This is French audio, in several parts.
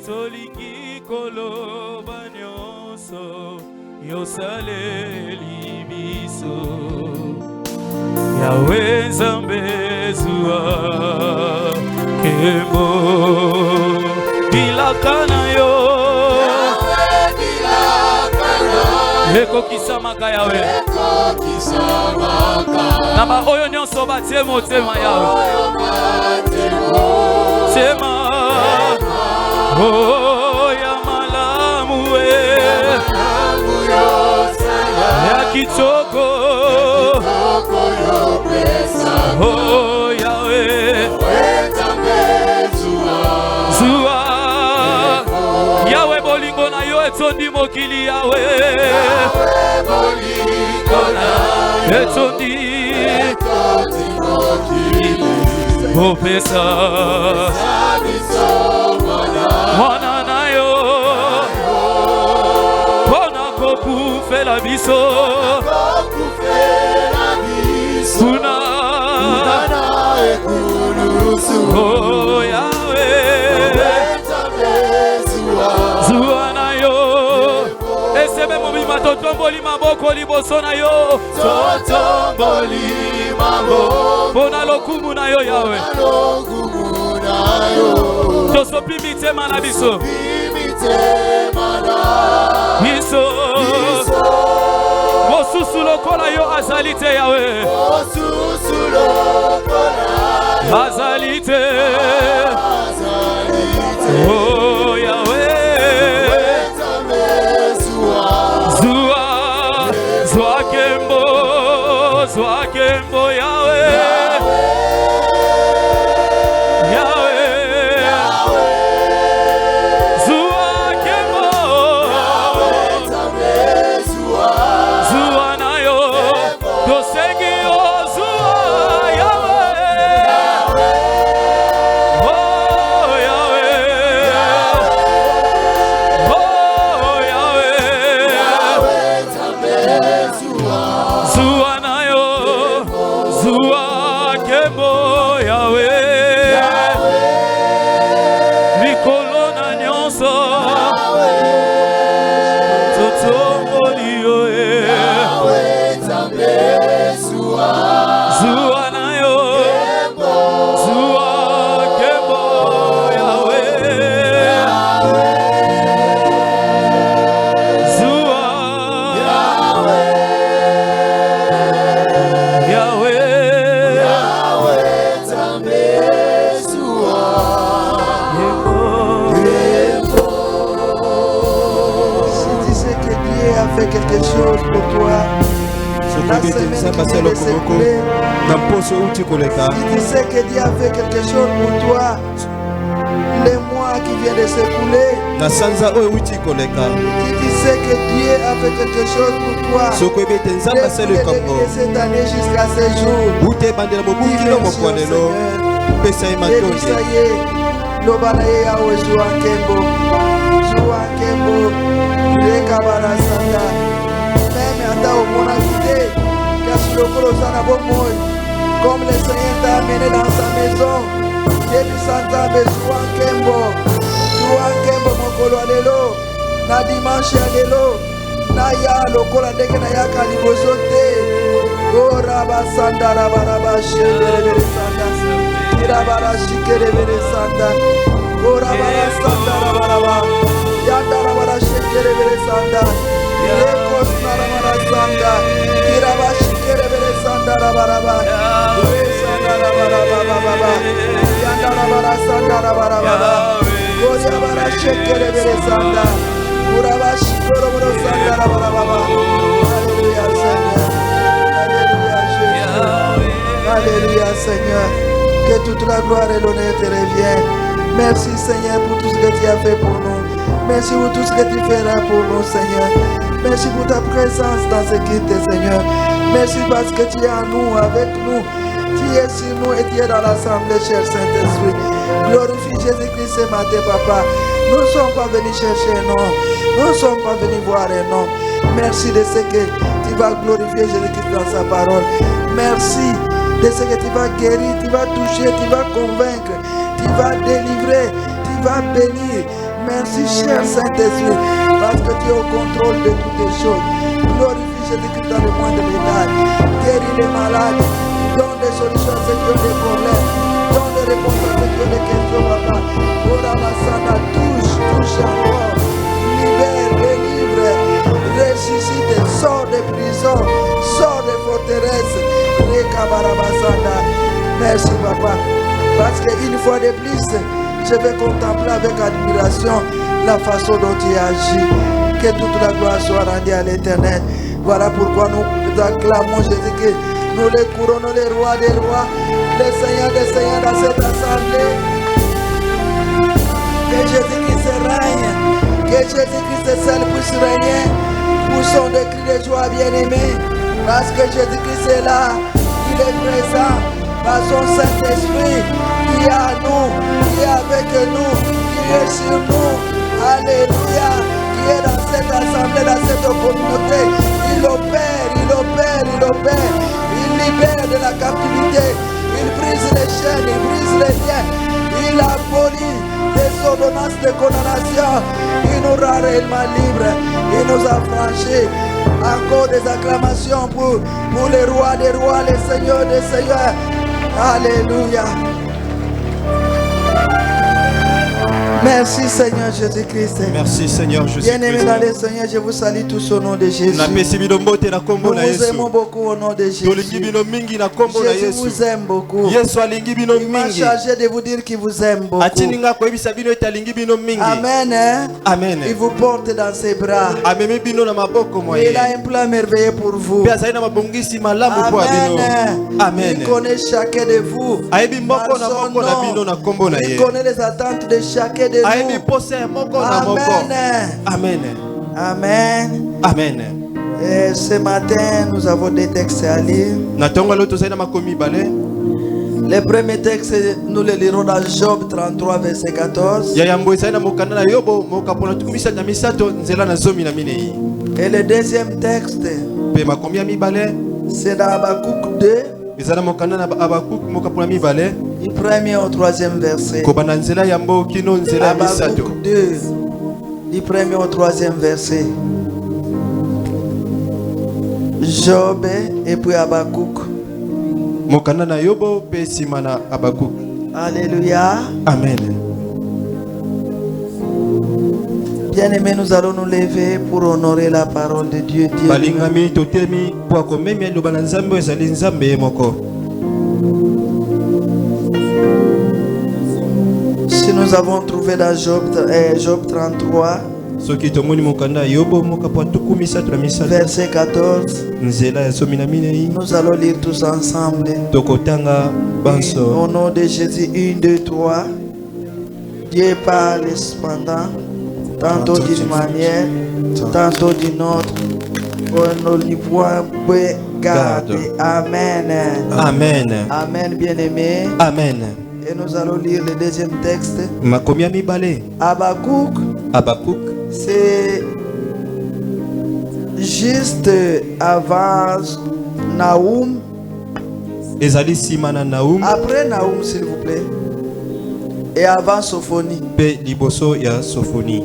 Soliki koloba nyonso yosaleli biso Yahweh Nzambe zwa kembo bilakana yo Yahweh bilakana Eko kisamaka Yahweh Eko kisamaka Naba oyo nyonso batie motema Yahweh Tema Oh ya malamu we ya kitoko Oh Yahweh Zua Yahweh bolingo na yo etondi mokili Yahweh bolingo na etondi mokili Opesa Mwana na yo Pona kokufela biso Kuna Oh Yahweh Zua na yo Esebe mobima totomboli maboko liboso na yo Totomboli maboko Pona lokumu na yo Yahweh Toso pimite mana biso Biso Mosusu lokola yo azalite Yahweh Azalite Oh Yahweh Zua Zua kembo Yahweh quelque chose pour toi. La semaine qui vient de s'écouler, si tu sais que Dieu a fait quelque chose pour toi, les mois qui viennent de s'écouler, si tu sais que Dieu a fait quelque chose pour toi, depuis cette année jusqu'à ce jour, dis merci Seigneur. Et puis ça y est, l'obanaye a joué en Kembo, Rekabara Sanda, même à ta au mon invité, comme le Seigneur t'a amené dans sa maison, depuis Santa Besoua Kembo, Mokolo Alelo, na dimanche Alelo, na ya lokola ndeke na ya kalibozote, Goraba Sanda Rabaraba Shedere Sanda, Kirabara Shikere Sanda, Goraba Sanda Rabaraba. Yandara bara shekere bere sanda, lekos nara bara sanda, kiraba shekere bere sanda rabaraba, sanda rabaraba baba, yandara bara sanda rabaraba, goya bara shekere bere sanda, kuraba shikoro bere sanda rabaraba. Alléluia Seigneur, Alléluia Jésus, Alléluia Seigneur, que toute la gloire et l'honneur te reviennent. Merci Seigneur pour tout ce que tu as fait pour nous. Merci pour tout ce que tu feras pour nous, Seigneur. Merci pour ta présence dans ce culte, Seigneur. Merci parce que tu es en nous, avec nous. Tu es sur nous et tu es dans l'assemblée, cher Saint-Esprit. Glorifie Jésus-Christ ce matin, Papa. Nous ne sommes pas venus chercher un nom. Nous ne sommes pas venus voir un nom. Merci de ce que tu vas glorifier Jésus-Christ dans sa parole. Merci de ce que tu vas guérir, tu vas toucher, tu vas convaincre, tu vas délivrer, tu vas bénir. Merci, cher Saint-Esprit, parce que tu es au contrôle de toutes les choses. Glorifie Jésus-Christ dans le moindre détail. Guéris les malades, donne des solutions à ceux qui ont des problèmes, donne des réponses à ceux qui ont des questions, papa. Ora Masana, touche encore, libère, délivre, ressuscite, sors des prisons, sors des forteresses. Merci, papa, parce qu'une fois de plus, je vais contempler avec admiration la façon dont tu agis. Que toute la gloire soit rendue à l'Éternel. Voilà pourquoi nous acclamons Jésus-Christ. Nous les couronnons les rois des rois, les seigneurs des seigneurs dans cette assemblée. Que Jésus-Christ règne, que Jésus-Christ seul puisse régner. Poussons des cris de joie bien-aimés, parce que Jésus-Christ est là, il est présent par son Saint-Esprit qui est à nous, qui est avec nous, qui est sur nous. Alléluia, qui est dans cette assemblée, dans cette communauté. Il opère, il opère, il opère. Il libère de la captivité. Il brise les chaînes, il brise les liens. Il abolit les ordonnances de condamnation. Il nous rend réellement libres. Il nous a franchis. Encore des acclamations pour les rois des rois, les seigneurs des seigneurs. Alléluia. Merci Seigneur Jésus-Christ. Merci Seigneur Jésus-Christ. Bien-aimés dans le Seigneur, je vous salue tous au nom de Jésus. Nous vous aimons beaucoup au nom de Jésus. Jésus vous aime beaucoup. Il m'a chargé de vous dire qu'il vous aime beaucoup. Amen. Amen. Il vous porte dans ses bras. Il a un plan merveilleux pour vous. Amen. Il connaît chacun de vous. Par son nom. Il connaît les attentes de chacun de nous. Amen. Amen. Amen. Amen. Et ce matin, nous avons des textes à lire. Le premier texte, nous le lirons dans Job 33, verset 14. Et le deuxième texte, c'est dans Habakkuk 2. Du premier au troisième verset. Habakkuk 2, du premier au troisième verset. Job et puis Habakkuk. Alléluia. Amen. Bien-aimés, nous allons nous lever pour honorer la parole de Dieu. Si nous avons trouvé dans Job 33, verset 14, nous allons lire tous ensemble. Au nom de Jésus, 1, 2, 3. Dieu parle cependant, tantôt d'une manière, tantôt d'une autre. On ne lui voit garder. Amen. Amen. Amen, bien-aimé. Amen. Et nous allons lire le deuxième texte. Habakkuk. C'est juste avant Nahum. Après Nahum, s'il vous plaît. Et avant Sophonie.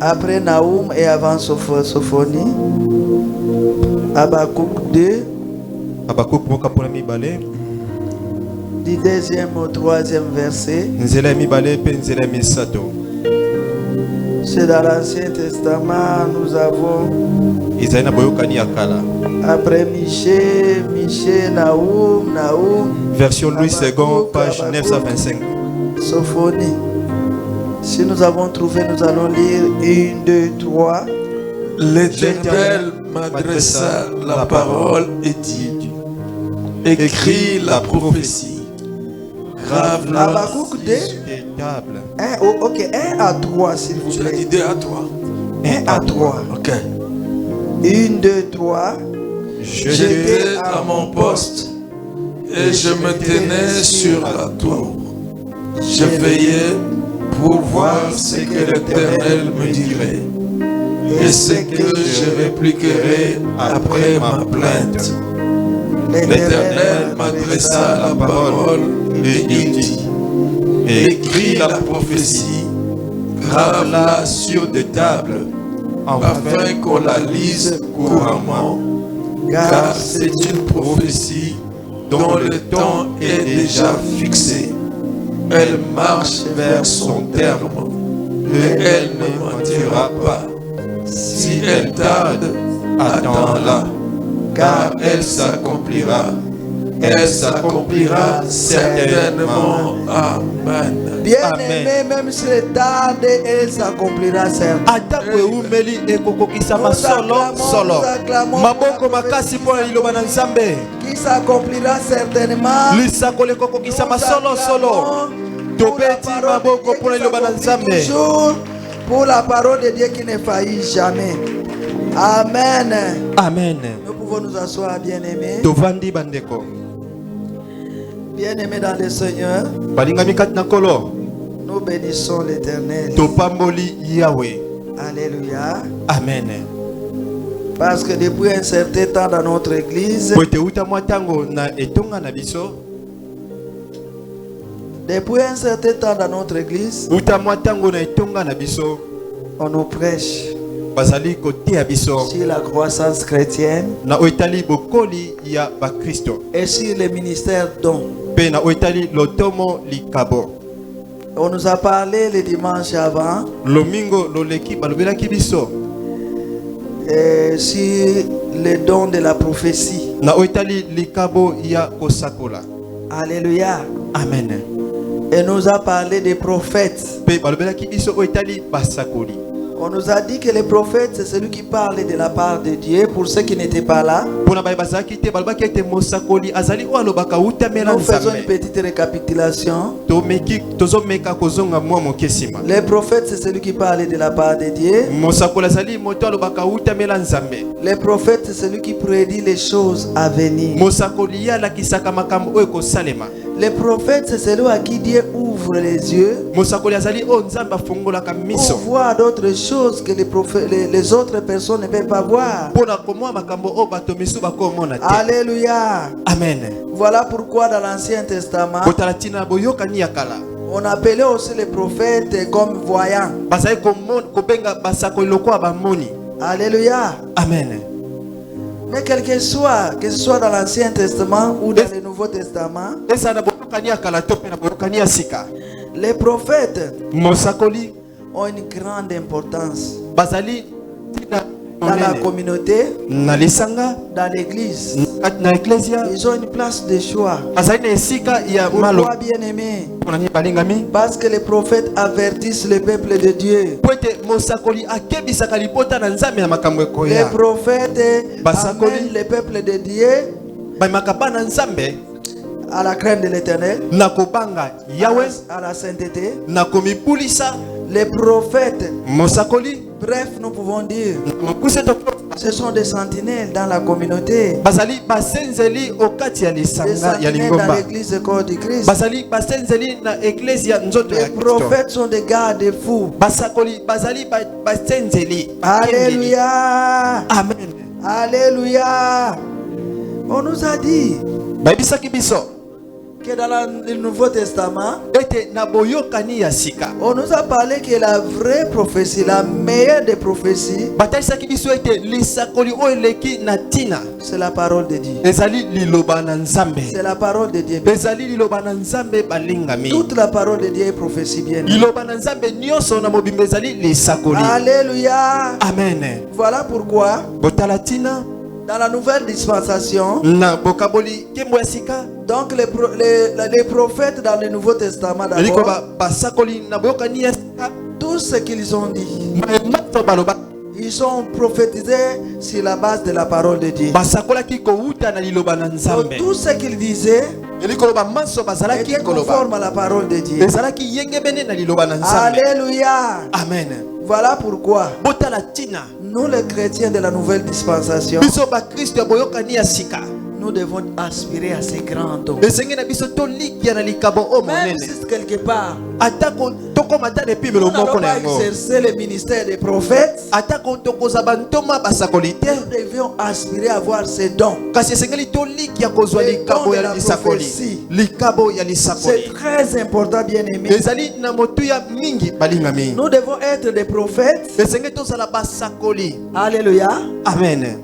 Après Nahum et avant Sophonie. Habakkuk 2. Du deuxième au troisième verset. C'est dans l'Ancien Testament, nous avons après Michée, Nahum. Version Louis II, page 925. Sophonie. Si nous avons trouvé, nous allons lire 1, 2, 3. L'Éternel m'adressa la parole et dit: écris la prophétie. Habakkuk 2. Ok, 1 à 3, s'il vous plaît. Tu l'as dit 2 à 3. 1 à 3. Ok. 1, 2, 3. J'étais à mon poste et je me tenais sur la tour. Je veillais pour voir ce que l'Éternel me dirait. et ce que je répliquerai après ma plainte. L'Éternel m'adressa la parole et il dit, écris la prophétie, grave-la sur des tables, afin qu'on la lise couramment, car c'est une prophétie dont le temps est déjà fixé. Elle marche vers son terme, et elle ne mentira pas. Si elle tarde, attends-la, car elle s'accomplira. Elle s'accomplira certainement. Amen. Bien-aimé, même si elle tarde, elle s'accomplira certainement. Qui s'accomplira certainement. Toujours pour la parole de Dieu qui ne faillit jamais. Amen. Amen. Nous pouvons nous asseoir, bien-aimés. Bien-aimés dans le Seigneur, nous bénissons l'Éternel. Alléluia. Amen. Parce que depuis un certain temps dans notre église, on nous prêche sur la croissance chrétienne et sur les ministères dons. On nous a parlé le dimanche avant sur les dons de la prophétie. Alléluia. Amen. Et nous a parlé des prophètes. On nous a dit que les prophètes, c'est celui qui parle de la part de Dieu. Pour ceux qui n'étaient pas là, nous faisons une petite récapitulation. Les prophètes, c'est celui qui parle de la part de Dieu. Les prophètes, c'est celui qui prédit les choses à venir. Les prophètes, c'est celui à qui Dieu ouvre les yeux pour voir d'autres choses que les autres personnes ne peuvent pas voir. Alléluia. Amen. Voilà pourquoi dans l'Ancien Testament, on appelait aussi les prophètes comme voyants. Alléluia. Amen. Mais quel que ce soit dans l'Ancien Testament ou dans le Nouveau Testament, les prophètes ont une grande importance dans la communauté, dans l'église. Ils ont une place de choix. Pourquoi, bien-aimés? Parce que les prophètes avertissent le peuple de Dieu. Les prophètes amènent le peuple de Dieu à la crainte de l'Éternel, à la sainteté. Les prophètes, bref, nous pouvons dire, ce sont des sentinelles dans la communauté, des sentinelles dans l'église corps du Christ. Les prophètes sont des garde-fous. Alléluia. Amen. Alléluia. On nous a dit que dans le Nouveau Testament, on nous a parlé que la vraie prophétie, la meilleure des prophéties, c'est la parole de Dieu. C'est la parole de Dieu. Toute la parole de Dieu est prophétie bien. Alléluia. Amen. Voilà pourquoi dans la nouvelle dispensation, donc les prophètes dans le Nouveau Testament d'abord, tout ce qu'ils ont dit, ils ont prophétisé sur la base de la parole de Dieu. Donc, tout ce qu'ils disaient était conforme à la parole de Dieu. Alléluia. Amen. Voilà pourquoi nous les chrétiens de la nouvelle dispensation, Nous devons aspirer à ces grands dons. Même si c'est quelque part, nous nous n'allons pas exercer le ministère des prophètes. Nous devions aspirer à avoir ces dons. C'est très important, bien aimé. Nous devons être des prophètes. Alléluia. Amen.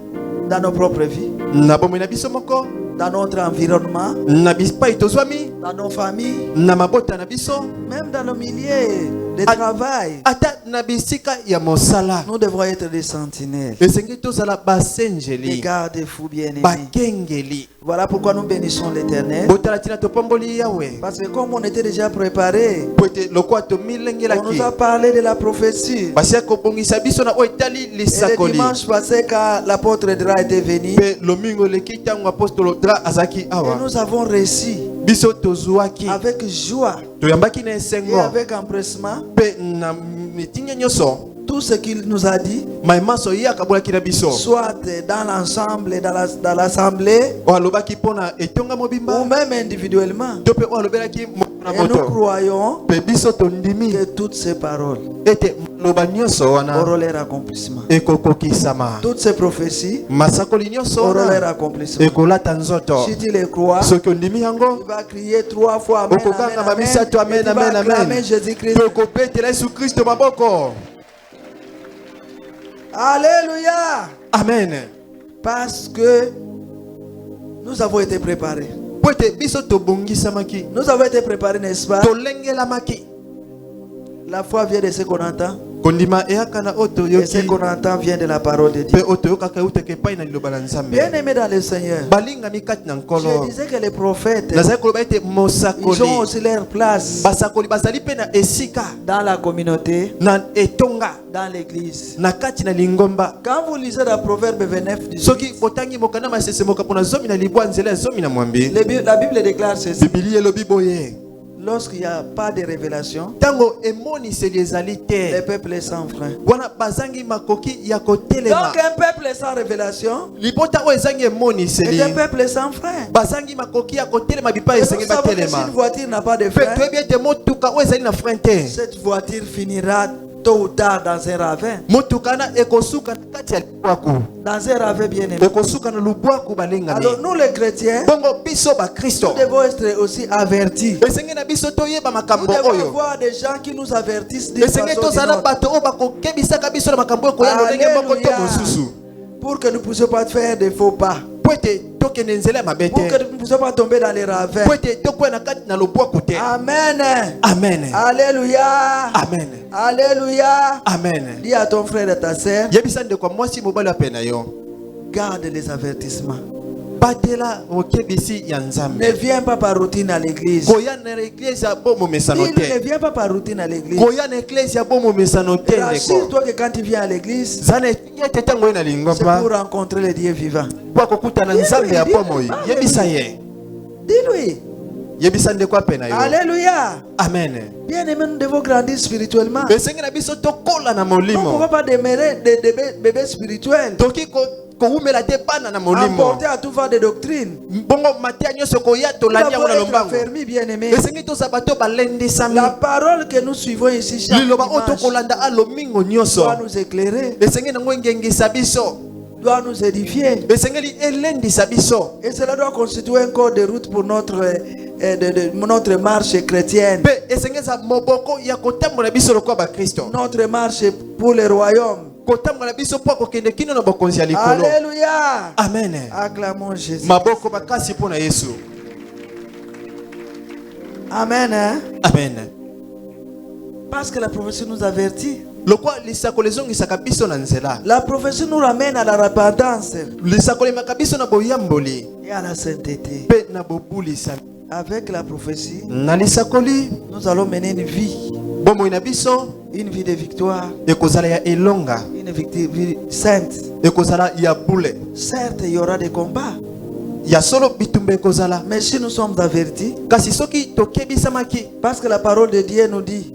Dans nos propres vies, dans notre environnement, dans nos familles, même dans nos milieux de travail. Nous devons être des sentinelles, des gardes-fous bien-aimés. Voilà pourquoi nous bénissons l'Éternel. Parce que comme on était déjà préparé, on nous a parlé de la prophétie. Et le dimanche passé, quand l'apôtre Dra était venu, et nous avons reçu avec joie et avec empressement tout ce qu'il nous a dit, soit dans l'ensemble, dans l'assemblée, ou même individuellement. Et nous croyons que toutes ces paroles auront leur accomplissement. Toutes ces prophéties auront leur accomplissement. Si tu les crois, tu vas crier 3 fois Amen, Amen, Amen, et tu vas acclamer Jésus-Christ. Alléluia. Amen. Parce que nous avons été préparés. Nous avons été préparés, n'est-ce pas? La foi vient de ce qu'on entend. Et ce qu'on entend vient de la parole de Dieu. Bien aimé dans le Seigneur, je disais que les prophètes, ils ont aussi leur place dans la communauté, dans l'église. Quand vous lisez le Proverbe 29, 18, la Bible déclare ceci: lorsqu'il n'y a pas de révélation, les peuples est sans frein. Donc un peuple sans révélation est un peuple sans frein. Et nous savons que si une voiture n'a pas de frein, cette voiture finira tôt ou tard dans un ravin. Dans un ravin bien aimé. Alors nous les chrétiens, nous devons être aussi avertis. Nous devons avoir des gens qui nous avertissent d'une façon ou d'une autre. Alléluia. Pour que nous ne puissions pas faire de faux pas. Pour que nous ne puissions pas tomber dans les ravins. Amen. Amen. Alléluia. Amen. Alléluia. Amen. Dis à ton frère et ta sœur, garde les avertissements. Ne viens pas par routine à l'église. Ne viens pas par routine à l'église. Rassure-toi que quand tu viens à l'église, c'est pour rencontrer le Dieu vivant. Dis-lui. Alléluia. Amen. Bien aimé, nous devons grandir spirituellement. Nous ne pouvons pas demeurer des bébés spirituels. Emporter à tout va des doctrines. Nous devons être affermis, bien aimé. La parole que nous suivons ici chaque dimanche doit nous éclairer, doit nous édifier. Et cela doit constituer un code de route pour notre marche chrétienne. Notre marche pour le royaume. Alléluia. Amen. Acclamons Jésus. Amen. Hein? Amen. Parce que la prophétie nous avertit. La prophétie nous ramène à la repentance et à la sainteté. Avec la prophétie, nous allons mener une vie de victoire, une vie sainte. Certes, il y aura des combats, mais si nous sommes avertis, parce que la parole de Dieu nous dit,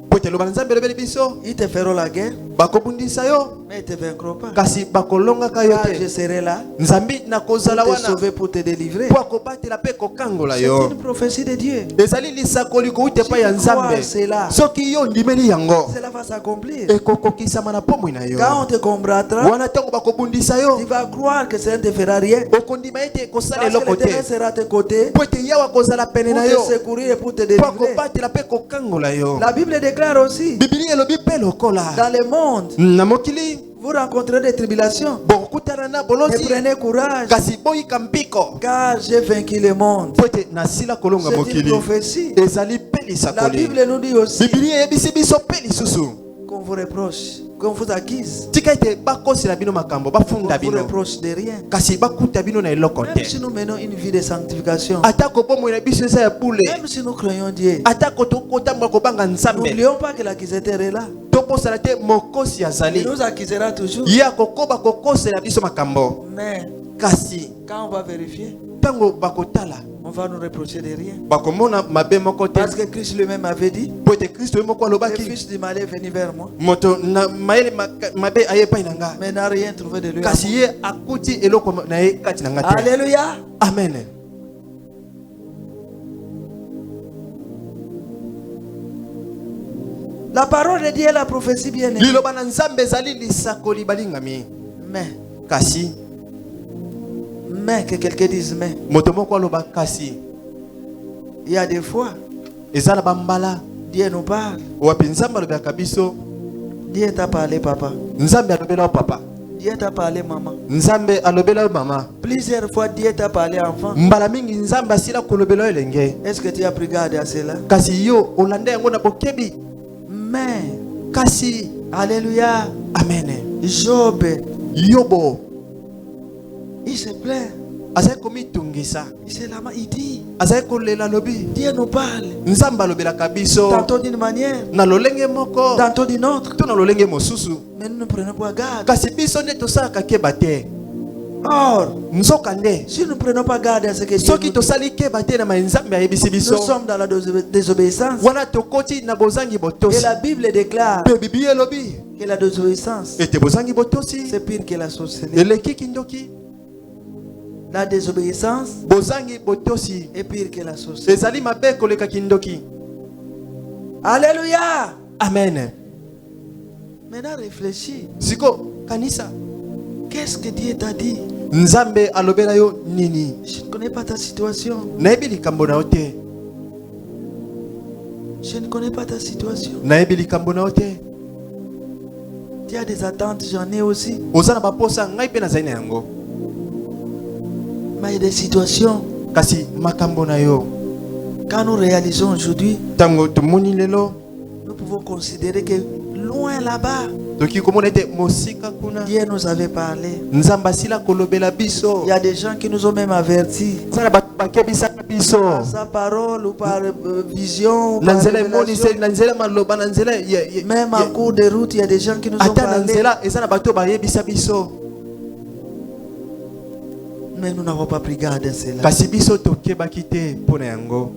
ils te feront la guerre, bakobundisa yo mais ils ne te vaincront pas. kasi bakolongaka yo Car je te serai là nzambi nakozala pour te wana sauver, pour te délivrer. po akobatela mpe kokangola C'est yo une prophétie de Dieu. ezali lisakoli kouta epai ya Si tu crois nzambe cela, soki yo ndimeli yango cela va s'accomplir. ekokokisama na pomoi na yo Quand on te combattra, wana ntango bakobundisa yo tu vas croire que cela ne te fera rien. okondima ete ekosala Parce que eloko te l'Éternel sera à tes côtés po ete yawe akozala pene pour na yo te secourir et pour te po délivrer. akobatela mpe kokangola yo La Bible déclare aussi, bibili elobi mpe lokola dans le monde, na mokili vous rencontrez des tribulations. bokokutana na Mais bolozi prenez courage, kasi boyika mpiko car j'ai vaincu le monde. po ete nasila kolonga C'est une mokili prophétie. ezali mpe La lisakoli Bible nous dit aussi bibili eyebisi biso mpe lisusu qu'on vous reproche, qu'on vous accuse. tika ete bakosela bino makambo On bafunda vous bino reproche de rien. kasi bakuta bino na eloko Même te si nous menons une vie de sanctification, atako bomoi na biso eza ya bule même si nous croyons Dieu, atako tokotambola kobanga nzambe n'oublions pas que l'accusateur est là. tokosala te mokosi Il azali nous accusera toujours. ye akokoba kokosela biso makambo Mais kasi quand on va vérifier, ntango bakotala on va nous reprocher de rien. bakomona mabe moko te Parce que Christ lui-même avait dit, po ete kristo ye moko le alobaki fils du mal est venu vers moi, moto na mayele mabe aye epai na nga mais n'a rien trouvé de lui. kasi ye akuti eloko na ye kati na nga te Alléluia. amen La parole de Dieu est la prophétie bien aimée. liloba na nzambe ezali lisakoli balingami kasi Mais que quelqu'un dise mais. moto moko aloba kasi Il y a des fois, eza na bambala Dieu nous parle. wapi nzambe alobelaka biso Dieu t'a parlé, papa. nzambe alobela yo papa Dieu t'a parlé, maman. nzambe alobela yo mama Plusieurs fois, Dieu t'a parlé, enfant. mbala mingi nzambe asila kolobela yo elenge Est-ce que tu as pris garde à cela? kasi yo olanda yango na bokebi Mais, kasi alléluia, amen Job, yobo il se plaint. azali komitungisa Il se lament, il dit, azali kolela lobi Dieu nous parle. nzambe alobelaka biso Tantôt d'une manière, na lolenge moko tantôt d'une autre. to na lolenge mosusu Mais nous ne prenons pas garde. kasi biso nde tosalaka keba te Or, nzoka nde si nous ne prenons pas garde à ce que Dieu soki nous dit, tosali keba te na nzambe ayebisi biso nous sommes dans la désobéissance. wana tokoti na bozangi Et botosi la Bible déclare pe bibi elobi que la désobéissance, ete bozangi botosi c'est pire que la sorcellerie. eleki kindoki La désobéissance bozangi botosi est pire que la sorcellerie. ezali mabe koleka kindoki Alléluia. amen Maintenant réfléchis. siko kanisa Qu'est-ce que Dieu t'a dit? nzambe alobela yo nini Je ne connais pas ta situation. nayebi likambo na yo te Je ne connais pas ta situation. nayebi likambo na yo te Tu as des attentes, j'en ai aussi. oza na baposa ngai mpe nazali na yango Mais il y a des situations. kasi makambo na yo Quand nous réalisons aujourd'hui, ntango tomoni lelo nous pouvons considérer que loin là-bas, toki komona ete mosika kuna Dieu nous avait parlé. nzambe asila kolobela biso Il y a des gens qui nous ont même avertis. eza na bato bakebisaka biso Par sa parole ou par vision. Ou na par nzela révélation. emoniseli na nzela maloba na nzela Même en cours de route, il y a des gens qui nous ont ata na parlé. nzela eza na bato bayebisa biso Mais nous n'avons pas pris garde à cela. kasi biso tokebaki te mpo na yango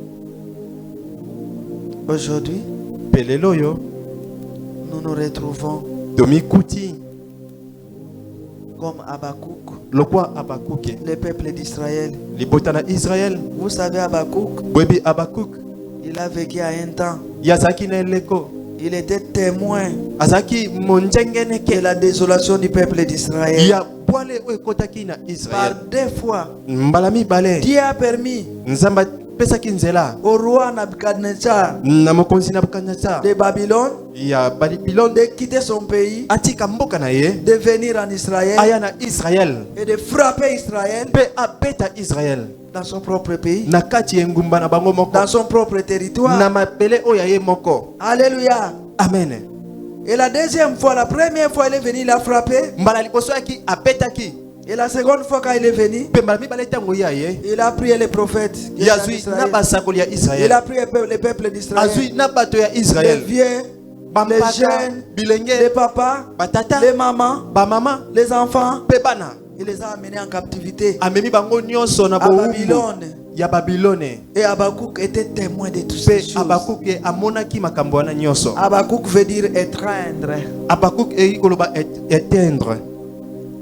Aujourd'hui, mpe lelo oyo nous nous retrouvons tomikuti comme Habakkuk, lokwa abakuke le peuple d'Israël. libota na israel Vous savez, Habakkuk, boyebi abakuk il a vécu à un temps. ye azalaki na eleko Il était témoin azalaki monjengeneke de la désolation du peuple d'Israël. ya bwale oyo ekotaki na Par israel 2 fois, mbala mibale Dieu a permis nzambe apesaki nzela au roi Nabucodonosor na mokonzi Nabukadnezar de Babylone ya babilone de quitter son pays, atika mboka na ye de venir en Israël aya na israel et de frapper Israël mpe abeta israel dans son propre pays, na kati ya engumba na bango moko dans son propre territoire. na mabele oyo ya ye moko Alléluia. amen Et la deuxième fois, la première fois, il est venu, il a frappé. mbala liboso yaki abetaki Et la seconde fois, quand il est venu, mpe mbala mibale ntango ye aye il a prié les prophètes. qui ye étaient en azwi Israël. na basakoli ya Il israel a prié le peuple d'Israël. azwi na bato ya Les israel vieux, les bampaka jeunes, les bilenge papas, batata les mamans, bamama les enfants. mpe bana Il les a amenés en captivité amemi bango nyonso na à bowumbu Babylone. ya Babylone. Et Habakkuk était témoin de toutes ces Pe choses. Habakkuk amonaki makambo wana nyonso. Habakkuk veut dire étreindre. Habakkuk koloba éteindre.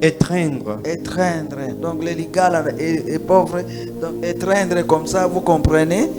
Étreindre. Étreindre. Donc les gars est pauvre. Donc étreindre comme ça, vous comprenez?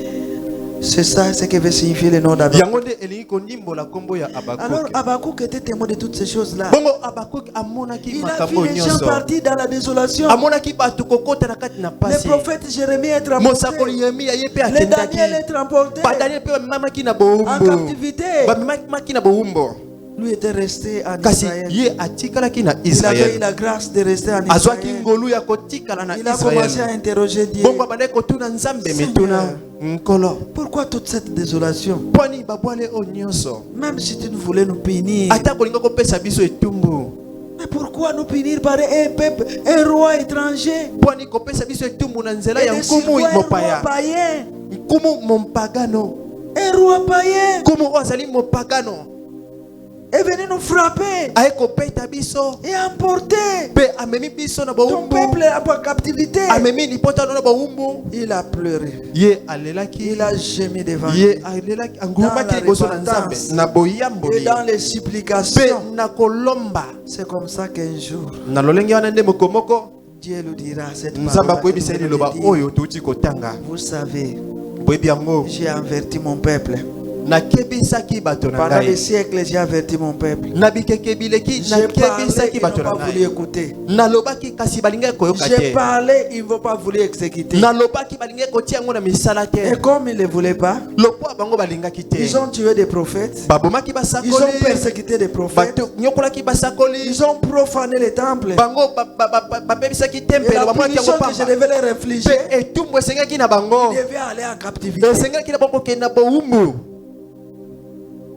C'est ça ce que veut signifier le nom d'Habakkuk. Yango nde elingi kondimbola kombo ya Alors Habakkuk. Habakkuk était témoin de toutes ces choses-là. Bongo Habakkuk amonaki Il a vu makambo les gens nyonso. partis dans la désolation. Amonaki batu kokota na kati na Le pasi. prophète Jérémie est Mosakoli emporté. Yeremia ye pe Le Daniel atendaki. est emporté Ba Daniel pe mamaki na en boumbo. captivité. Ba mamaki na boumbo. Lui était resté en Kasi Israël. ye atikalaki na Il avait eu Israël. la grâce de rester en Azwaki Israël. ngolu ya kotikala na Il a commencé à Israël. interroger Dieu. Bongo abandaki kotuna Nzambe mituna nkolo. Pourquoi toute cette désolation? Pwani babwale o nyonso. Même si tu ne voulais nous punir. Ata kolinga kopesa biso etumbu. Mais pourquoi nous punir par un peuple, un roi étranger? Pwani kopesa biso etumbu na nzela Et ya de nkumu surcroît, un roi mopaya. païen. Nkumu mompagano. Un roi païen Nkumu oyo azali mopagano. est venu nous frapper Aye kopeta biso. et emporter Pe amemi biso na ton boumbu. peuple en captivité. Amemi lipota na boumbu. Il a pleuré. Ye alelaki. Il a gémi devant Ye Dieu. alelaki Dans angurumaki la liboso na Nzambe repentance. na Et boyamboli. dans les Pe supplications. na kolomba. C'est comme ça qu'un jour, Na lolenge wana nde mokomoko. Dieu nous dira cette Nzambe parole. akoyebisa ye liloba oyo touti kotanga. Vous savez, Boyebi yango. j'ai averti mon peuple. Nakebisaki bato na Pendant des ngai. siècles, j'ai averti mon peuple. Na bikeke bileki J'ai parlé, nakebisaki ils bato n'ont na pas voulu ngai. écouter. Nalobaki kasi balinga koyoka J'ai te. parlé, ils ne vont pas voulu exécuter. Nalobaki balinga kotia yango na misala Et te. comme ils ne voulaient pas, Lopo bango balingaki te. ils ont tué des prophètes. Babomaki Ils ont basakoli. persécuté des prophètes. Bato nyokolaki basakoli. Ils ont profané les temples. Bango bapebisaki Et tempelo la bamonaki punition yango que je pamba. devais leur infliger, Pe etumbu esengaki na bango. ils devaient aller en captivité. Esengaki na bango kokende na boumbu.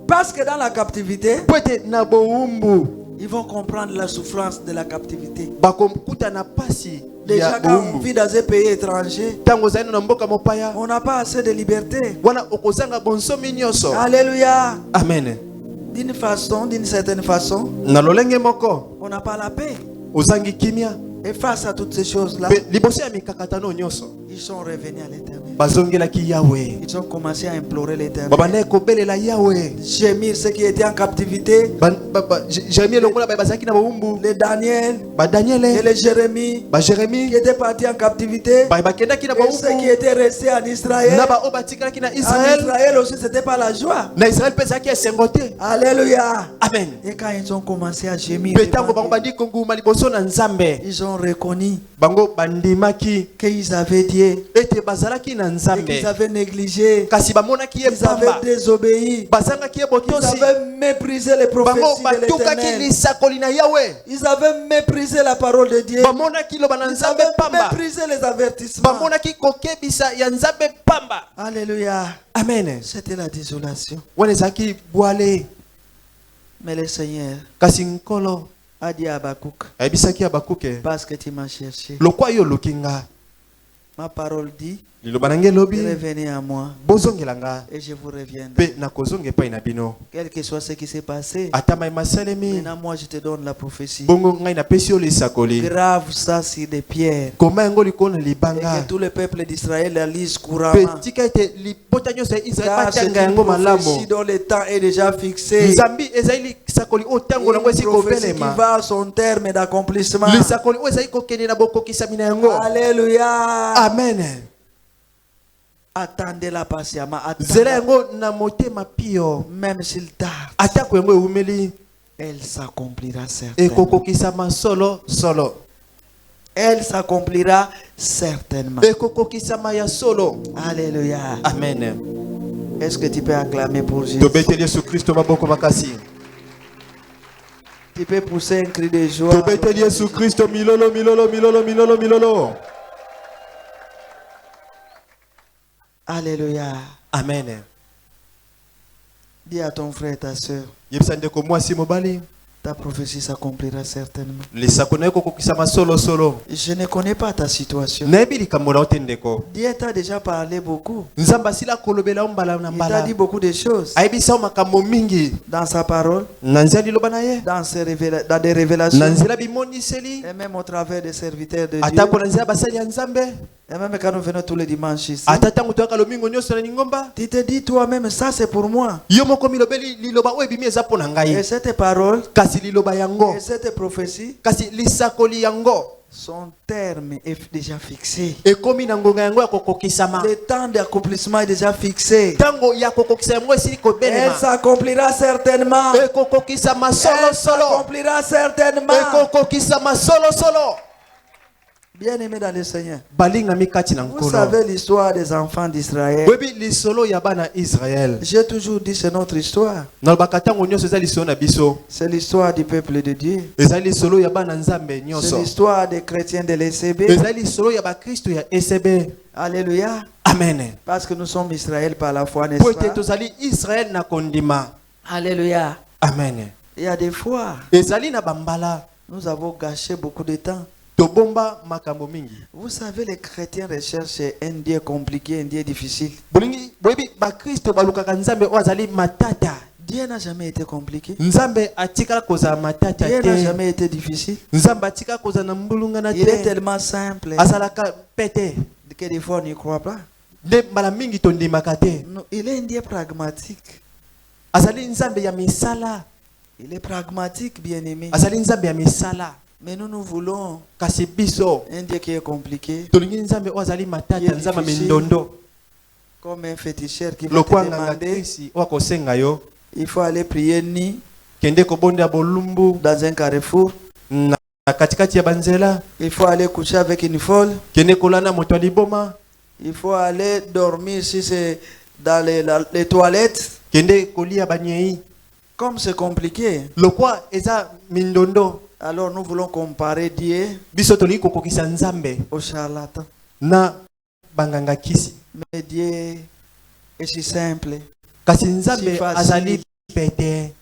Parce que dans la captivité, Po ete na boumbu ils vont comprendre la souffrance de la captivité. bakokuta na pasi Déjà, ya quand on boumbu. vit dans un pays étranger, Tango ozali na mboka mopaya on n'a pas assez de liberté. wana okozanga bonsomi nyonso. Alléluia. Amen. D'une façon, d'une certaine façon, Na lolenge moko on n'a pas la paix. ozangi kimia. Et face à toutes ces choses-là, Pe liboso ya mikakatano nyonso ils sont revenus à l'éternel. bazongelaki Yahweh. Ils ont commencé à implorer l'éternel. Babandaki kobelela Yahweh. Gémir ceux qui étaient en captivité, Jérémie longola bazalaki na boumbu. les Daniel et Badaniele les Jérémie Jérémie qui étaient partis en captivité, bakendaki na et ceux qui boumbu. étaient restés en Israël. Na ba obatikalaki na En Israël. Israël aussi, c'était pas la joie. Na Israël pe ezalaki esengo te. Alléluia. Amen. Et quand ils ont commencé à gémir, Pe tango devant bango Dieu, bandi konguma liboso na Nzambe. ils ont reconnu Bango bandimaki qu'ils avaient Dieu ete bazalaki na et Nzambe. qu'ils avaient négligé, Kasi bamonaki ye ils avaient pamba. désobéi, Bazangaki ye ils botosi. avaient méprisé les Bango prophéties de batukaki l'éternel, lisakoli na Yahweh. ils avaient méprisé la parole de Dieu, Bamonaki loba na ils Nzambe avaient pamba. méprisé les avertissements. Bamonaki kokebisa ya Nzambe pamba. Alléluia. Amen. C'était la désolation. Wana ezalaki bwale. Mais le Seigneur Kasi nkolo a dit à Habakkuk, ayebisaki Habakuke parce que tu m'as cherché, lokwa yo oluki nga. ma parole dit, Liloba na ngai elobi revenez à moi bozongela nga et je vous reviendrai. mpe nakozonga epai na bino. Quel que soit ce qui s'est passé, Ata mai masalemi maintenant moi je te donne la prophétie. bongo ngai napesi yo lisakoli. Grave ça sur des pierres. Koma yango likolo na Et libanga. que tout le peuple d'Israël la lise Pe couramment. tika ete libota nyonso ya Israel Car c'est batianga une yango prophétie malamu. dont le temps est déjà fixé. Nzambi ezali lisakoli oyo ntango nango esi Une prophétie qui kobelema. va à son terme d'accomplissement. Lisakoli oyo ezali kokende na bokokisami na yango. Alléluia. Amen. Attendez-la patiemment. Zela Attendez. yango na motema pio. Même s'il tarde, Atako yango ewumeli elle s'accomplira certainement. ekokokisama solo solo. Elle s'accomplira certainement. Ekokokisama ya solo. Alléluia. Amen. Est-ce que tu peux acclamer pour Jésus? Tobeteli Yesu Kristo maboko makasi. Tu peux pousser un cri de joie. Tobeteli Yesu Kristo milolo milolo milolo milolo milolo. Alléluia. Amen. Dis à ton frère, ta soeur, Yebisa ndeko mwasi mobali. ta prophétie s'accomplira certainement. Lisako na ekokokisama solo solo. Je ne connais pas ta situation. Nayebi likambo na yo te ndeko. Dieu t'a déjà parlé beaucoup. Nzambe asila kolobela yo mbala na Il t'a mbala. dit beaucoup de choses Ayebisa yo makambo mingi. dans sa parole, Na nzela liloba na ye. dans dans des révélations, Na nzela bimoniseli. et même au travers des serviteurs de Dieu. Atako na nzela basali ya Nzambe. Et même quand nous venons tous les dimanches ici, ata ntango toyaka lomingo nyonso na lingomba tu te dis toi-même, ça c'est pour moi. yo moko milobeli liloba oyo ebimi eza mpo na Et ngai cette parole, kasi liloba yango et cette prophétie, kasi lisakoli yango son terme est déjà fixé. ekomi na ngonga yango ya kokokisama Le temps d'accomplissement est déjà fixé. ntango ya kokokisa yango esili Elle kobelema s'accomplira certainement. ekokokisama Elle solosolo s'accomplira certainement. ekokokisama solosolo Bien-aimés dans le Seigneur, balingami kati na vous nkolo savez l'histoire des enfants d'Israël. boyebi lisolo ya bana israel J'ai toujours dit c'est notre histoire. nalobaka ntango nyonso eza lisolo na biso C'est l'histoire du peuple de Dieu. ezali lisolo ya bana nzambe C'est nyonso l'histoire des chrétiens de l'ECB. ezali lisolo ya bakristo ya esebe Alléluia. amen Parce que nous sommes Israël par la foi, po n'est-ce ete pas? tozali israel na kondima Alléluia. amen Il y a des fois, ezali na bambala nous avons gâché beaucoup de temps. tobomba makambo mingi Vous savez, les chrétiens recherchent un Dieu compliqué, un Dieu difficile. bolingi boyebi bakristo balukaka nzambe oyo azali matata Dieu n'a jamais été compliqué. nzambe atikala kozala matata Dieu n'a te jamais été difficile. nzambe atikala kozala na mbulungana Il est te tellement simple azalaka pete que des fois on n'y croit pas. nde mbala mingi tondimaka te Non, il est un Dieu pragmatique. azali nzambe ya misala Il est pragmatique, bien-aimé. azali nzambe ya misala Mais nous voulons kasi biso un Dieu qui est compliqué, tolingi nzambe oyo azali matata Ye nzambe ya difficile. mindondo comme un féticheur qui va te lokwa nganga demander, krisi oyo akosenga yo il faut aller prier ni kende kobonda bolumbu dans un carrefour. na katikati ya banzela Il faut aller coucher avec une folle. kende kolanda moto ya liboma Il faut aller dormir si c'est dans les toilettes. kende kolia banyei Comme c'est compliqué, lokwa eza mindondo alors nous voulons comparer Dieu biso tolingi kokokisa nzambe au charlatan. na banganga kisi Mais Dieu est si simple. kasi nzambe Si facile. azali pete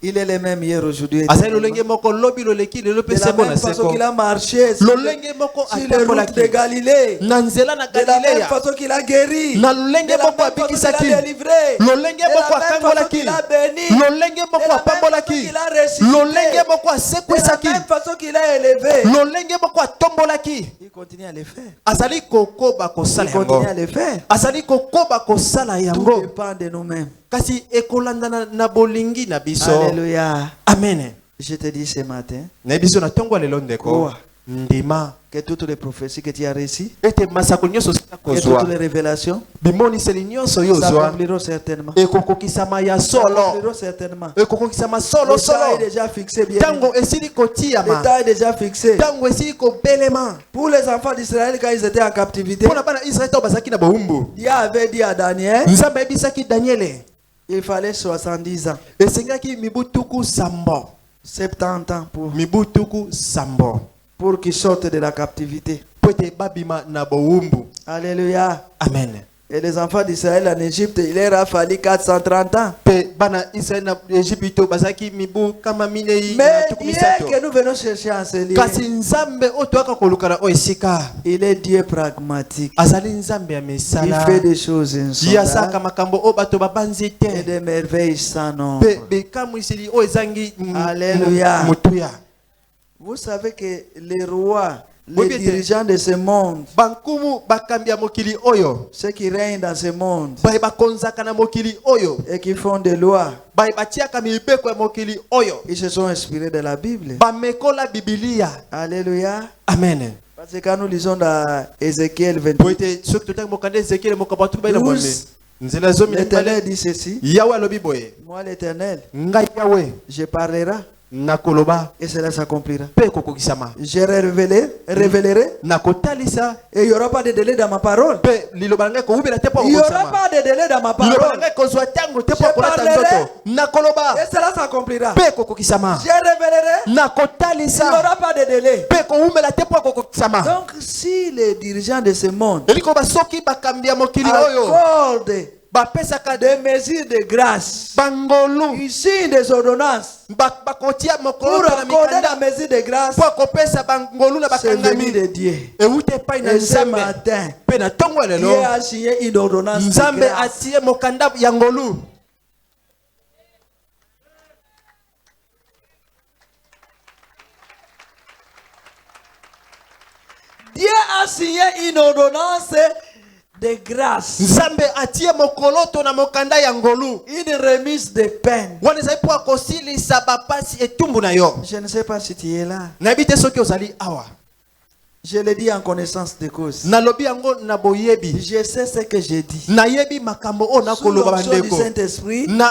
Il est le même hier, aujourd'hui. et azali éternellement. lolenge moko lobi loleki lelo mpe De la seko na même façon seko qu'il a marché sur lolenge moko les routes de atambolaki Galilée. na nzela na De la même galileya façon qu'il a guéri. na De lolenge la moko même façon qu'il abikisaki a délivré. lolenge De moko la même façon akangolaki qu'il a béni. lolenge De moko la même façon apambolaki qu'il a ressuscité. lolenge moko De la asekwisaki même façon qu'il a élevé. lolenge moko atombolaki Il continue à le faire. azali kokoba Il kosala continue à yango le faire. azali kokoba kosala Tout yango dépend de nous-mêmes. kasi ekolandana na bolingi na biso Alléluia. amen Je te dis ce matin na biso na ntongo ya lelo ndeko Koa. ndima que toutes les prophéties que tu as reçues, ete masako nyonso osila que kozwa toutes les révélations bimoniseli nyonso oyo ozwa s'accompliront certainement. ekokokisama ya solo S'accompliront certainement. ekokokisama Le solo temps est solo déjà fixé bien. ntango esili Le kotiama temps est déjà fixé. ntango esili kobelema Pour les enfants d'Israël, quand ils étaient en captivité, mpo na bana israel ntango bazalaki na bowumbu Dieu avait dit à Daniel, nzambe ayebisaki daniele il fallait 70 ans, esengaki mibu tuku sambo 70 ans mibu tuku sambo pour qu'ils sortent de la captivité. po ete babima na bowumbu Alléluia. amen Et les enfants d'Israël en Égypte, il leur a fallu 430 ans. mpe bana israel na egypte bazalaki mibu kama minei na Mais tuku Dieu misato que nous venons chercher en ce lieu, kasi nzambe oyo toyaka koluka na oyo esika il est Dieu pragmatique. azali nzambe ya Il misala fait des choses ye asalaka insondables makambo oyo bato babanzi et te des merveilles sans nombre. mpe bikamwiseli oyo ezangi Alléluia. motuya Vous savez que les rois, Oui, les bien. dirigeants de ce monde, bankumu bakambi ya mokili oyo ceux qui règnent dans ce monde baye bakonzaka na mokili oyo et qui font des lois, baye batiaka mibeko ya mokili oyo ils se sont inspirés de la Bible. bamekola bibilia Alléluia. amen Parce que quand nous lisons dans Ézéchiel po 28, ete soki totangi mokanda ezekiele mokambo atuku baina mwambe Douze. nzela zomi na l'Éternel mibale dit ceci, yawe alobi boye moi l'Éternel, ngai yawe je parlerai nakoloba et cela s'accomplira. mpe ekokokisama Je révélerai nakotalisa et il n'y aura pas de délai dans ma parole. mpe liloba na ngai kowubela te mpo Il n'y aura akokokisama pas de délai dans ma liloba na parole ngai kozwa ntango te mpo Je akolata parlerai. nzoto nakoloba et cela s'accomplira. mpe ekokokisama Je révélerai, il n'y nakotalisa aura pas de délai. mpe kowumela te mpo akokokisama Donc si les dirigeants de ce monde elingi koba soki bakambi ya mokili oyo accordent bapesaka des mesures de grâce, bangolu ils signent des ordonnances bakotia pour mokolo to na accorder la mikanda mesure de grâce, mpo akopesa bangolu na c'est venu bakangami de Dieu. ewuti epai na Et ce nzambe matin, mpe na ntongo ya Dieu lelo a signé une ordonnance de nzambe grâce. atie mokanda ya ngolu Dieu a signé une ordonnance de grâce. Nzambe atie mokoloto na mokanda ya ngolu. Une remise de peine. Wana ezali po akosilisa bapasi etumbu na yo. Je ne sais pas si tu es là. Nayebi te soki ozali awa. Je le dis en connaissance de cause. Nalobi yango na boyebi. Je sais ce que j'ai dit. Nayebi makambo o na Sous koloba l'onction du bandeko. Saint-Esprit, Na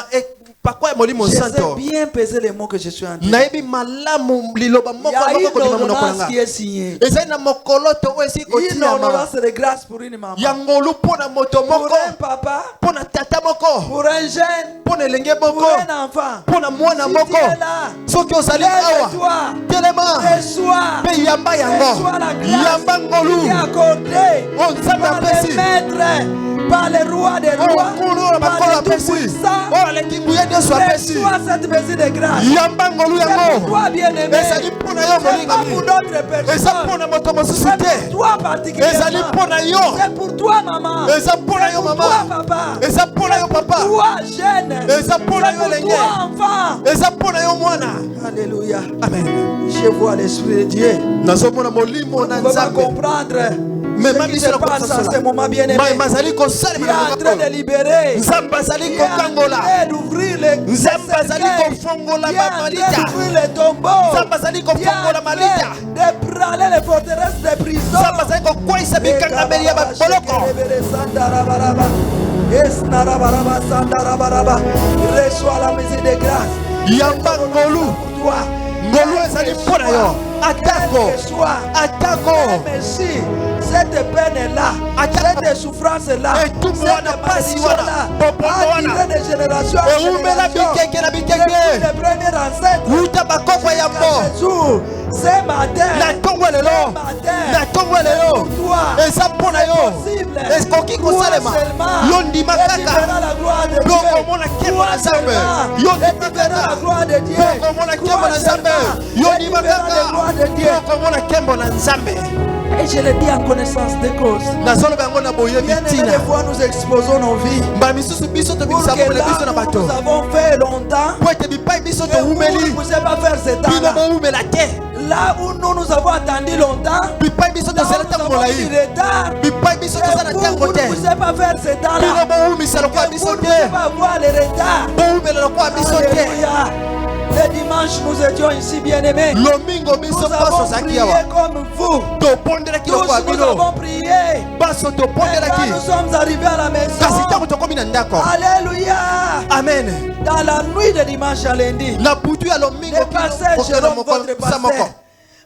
pakwa molimo je sais santo. bien peser les mots que je suis en train de dire. Nayebi malamu liloba Il y moko a moko une ko bima ordonnance monokolanga. qui est signée. Ezali na mokoloto o esi Une kotiama. ordonnance de grâce pour une maman. Ya ngolu pona moto Pour moko. un papa. Pona tata moko. Pour un jeune. Pona elenge Pour moko. un enfant. Pona mwana Si moko. tu es là, Soki ozali awa. lève-toi. Telema. Reçois. Pe yamba yango. Reçois la grâce Yamba ngolu. qui est accordée O nzambe par les apesi. maîtres, par les rois des O rois, nkulu na par bakolo les apesi. tout-puissants. O aleki nguye Yesu apesi. Reçois cette mesure de grâce. Yamba ngolu C'est pour yango. toi, bien-aimé. Ezali pona yo C'est pas molingami. pour d'autres Eza personnes. pona moto mosusu C'est te. pour toi Ezali particulièrement. pona yo. C'est pour toi, maman. Eza pona yo Pour toi, mama. papa. Eza pona yo papa. Toi, jeune. Eza pona yo C'est pour elenge. toi, enfant. Eza pona yo mwana. Alléluia. Amen. Je vois l'Esprit de Dieu. Nazomona molimo na On va nzambe. comprendre Mais ce ma qui mission se na passe kosasola. en ce moment, bien-aimé. Ma mazali Il kosalema est na en train de ngoko. libérer. Nzambe azali Il est en kokangola. train d'ouvrir les Nzambe azali cercueils. kofongola Il est en train malita. d'ouvrir les tombeaux. Nzambe azali Il est en kofongola train malita. de prendre les forteresses des prisons. Nzambe azali kokweyisa bikangambeli ya baboloko. Reçois la mesure de grâce. Yamba ngolu. Pour toi. Ngolu ezali mpona yo. Atako. Atako. Même si cette peine est là, cette souffrance est là, Et tout le monde a passé, malédiction voilà. là, Popo, a voilà. tiré de génération en Eumela génération. bikeke na Depuis bikeke. les premiers ancêtres, Wuta bakoko ya jusqu'à mbo. ce jour, ce matin, Na tongo lelo. Na tongo lelo. toi, Eza mpona yo. possible. Eskoki Toi kosalema. seulement. Yo ndima Et tu kaka. verras la gloire de Yo Dieu. komona nkembo Toi na Nzambe. seulement. Yo Et ndima tu verras la kaka. gloire de Dieu. Yo komona nkembo Toi na Nzambe. seulement. Yo Et tu ndima verras la kaka. gloire de Dieu. Yo komona nkembo na Nzambe. Et je le dis en connaissance de cause. Nazoloba yango na boyebi Bien aimé, tina. des fois nous exposons nos vies. Mbala misusu biso Pour tobimisa que bolela biso na là où bato. nous avons fait longtemps, Po ete bipai biso que vous ne toumeli. pouvez pas faire ce Bino temps-là. boumela te. Là où nous avons attendu longtemps, Bipai biso là tozala où nous ntango avons molai. eu retard, Bipai biso tozala que ntango vous te. ne pouvez pas faire ce Bino temps-là. boumisa lokola Que biso vous ne pouvez te. pas voir le retard. Boumela lokola biso te. Alléluia. Le dimanche, nous étions ici, bien-aimés. Lomingo Nous biso avons baso zaki prié awa. comme vous. Topondelaki Tous lokola nous bino. avons prié. Baso Et quand topondelaki. nous sommes arrivés à la Kasi maison, ntango tokomi na ndako. Alléluia. Amen. Dans la nuit de dimanche à lundi, Na butu ya lomingo le pasteur kokena Jérôme, moko votre sa moko. pasteur,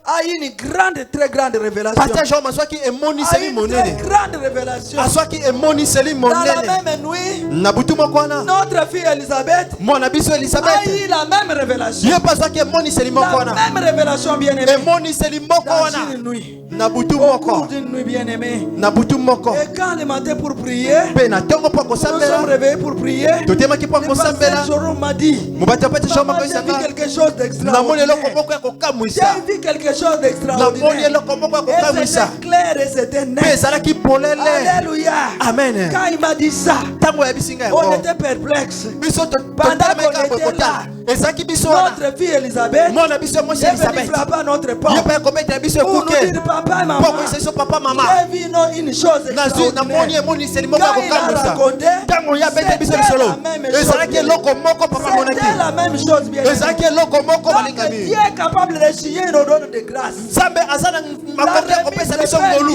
a eu une grande, très grande révélation. Pasteur Jean azwaki A emoniseli eu une très monene. grande révélation. Azwaki emoniseli Dans la monene. même nuit, Na butu moko wana. notre fille Elisabeth Mwana biso a Elisabeth. eu la même révélation. Ye pa azwaki emoniseli moko La wana. même révélation, bien-aimée. Emoniseli moko Dans wana. une nuit. Na butu Au cours moko. d'une nuit, bien-aimée. Na butu moko. Et quand le matin pour prier, Pe na tongo po nous sommes kosambela. réveillés pour prier. Totemaki po Le pasteur kosambela. Jérôme m'a dit, Mobati apete Jean maman, moko j'ai vu isanga. quelque chose Namoni eloko d'extraordinaire. moko ya kokamwisa. J'ai vu quelque chose Namoni d'extraordinaire. eloko moko ya Et kokamwisa. c'était clair et c'était Pe net. ezalaki polele. Alléluia. Amen. Quand il m'a dit ça, Ntango oyebisi ngai on yango. était perplexes. Biso Pendant totalemaki qu'on était bokota. là, Ezalaki biso wana. notre fille Elisabeth Mwana biso ya mwasi est venue Elisabeth. frapper à notre Ye porte pa kobetela biso pour nous ekuke. dire papa et Po maman. akoyisa biso papa mama. J'ai vu non, une chose Nazwi namoni extraordinaire. emoniseli moko ya Quand il a kokamwisa. raconté, Ntango ye abete biso c'était lisolo. la même chose. Ezalaki eloko moko papa monaki. C'était la même chose, bien Ezalaki eloko moko Donc balingami. Dieu est capable de signer une ordonnance de grâce. Nzambe aza na makoki ya kopesa biso ngolu.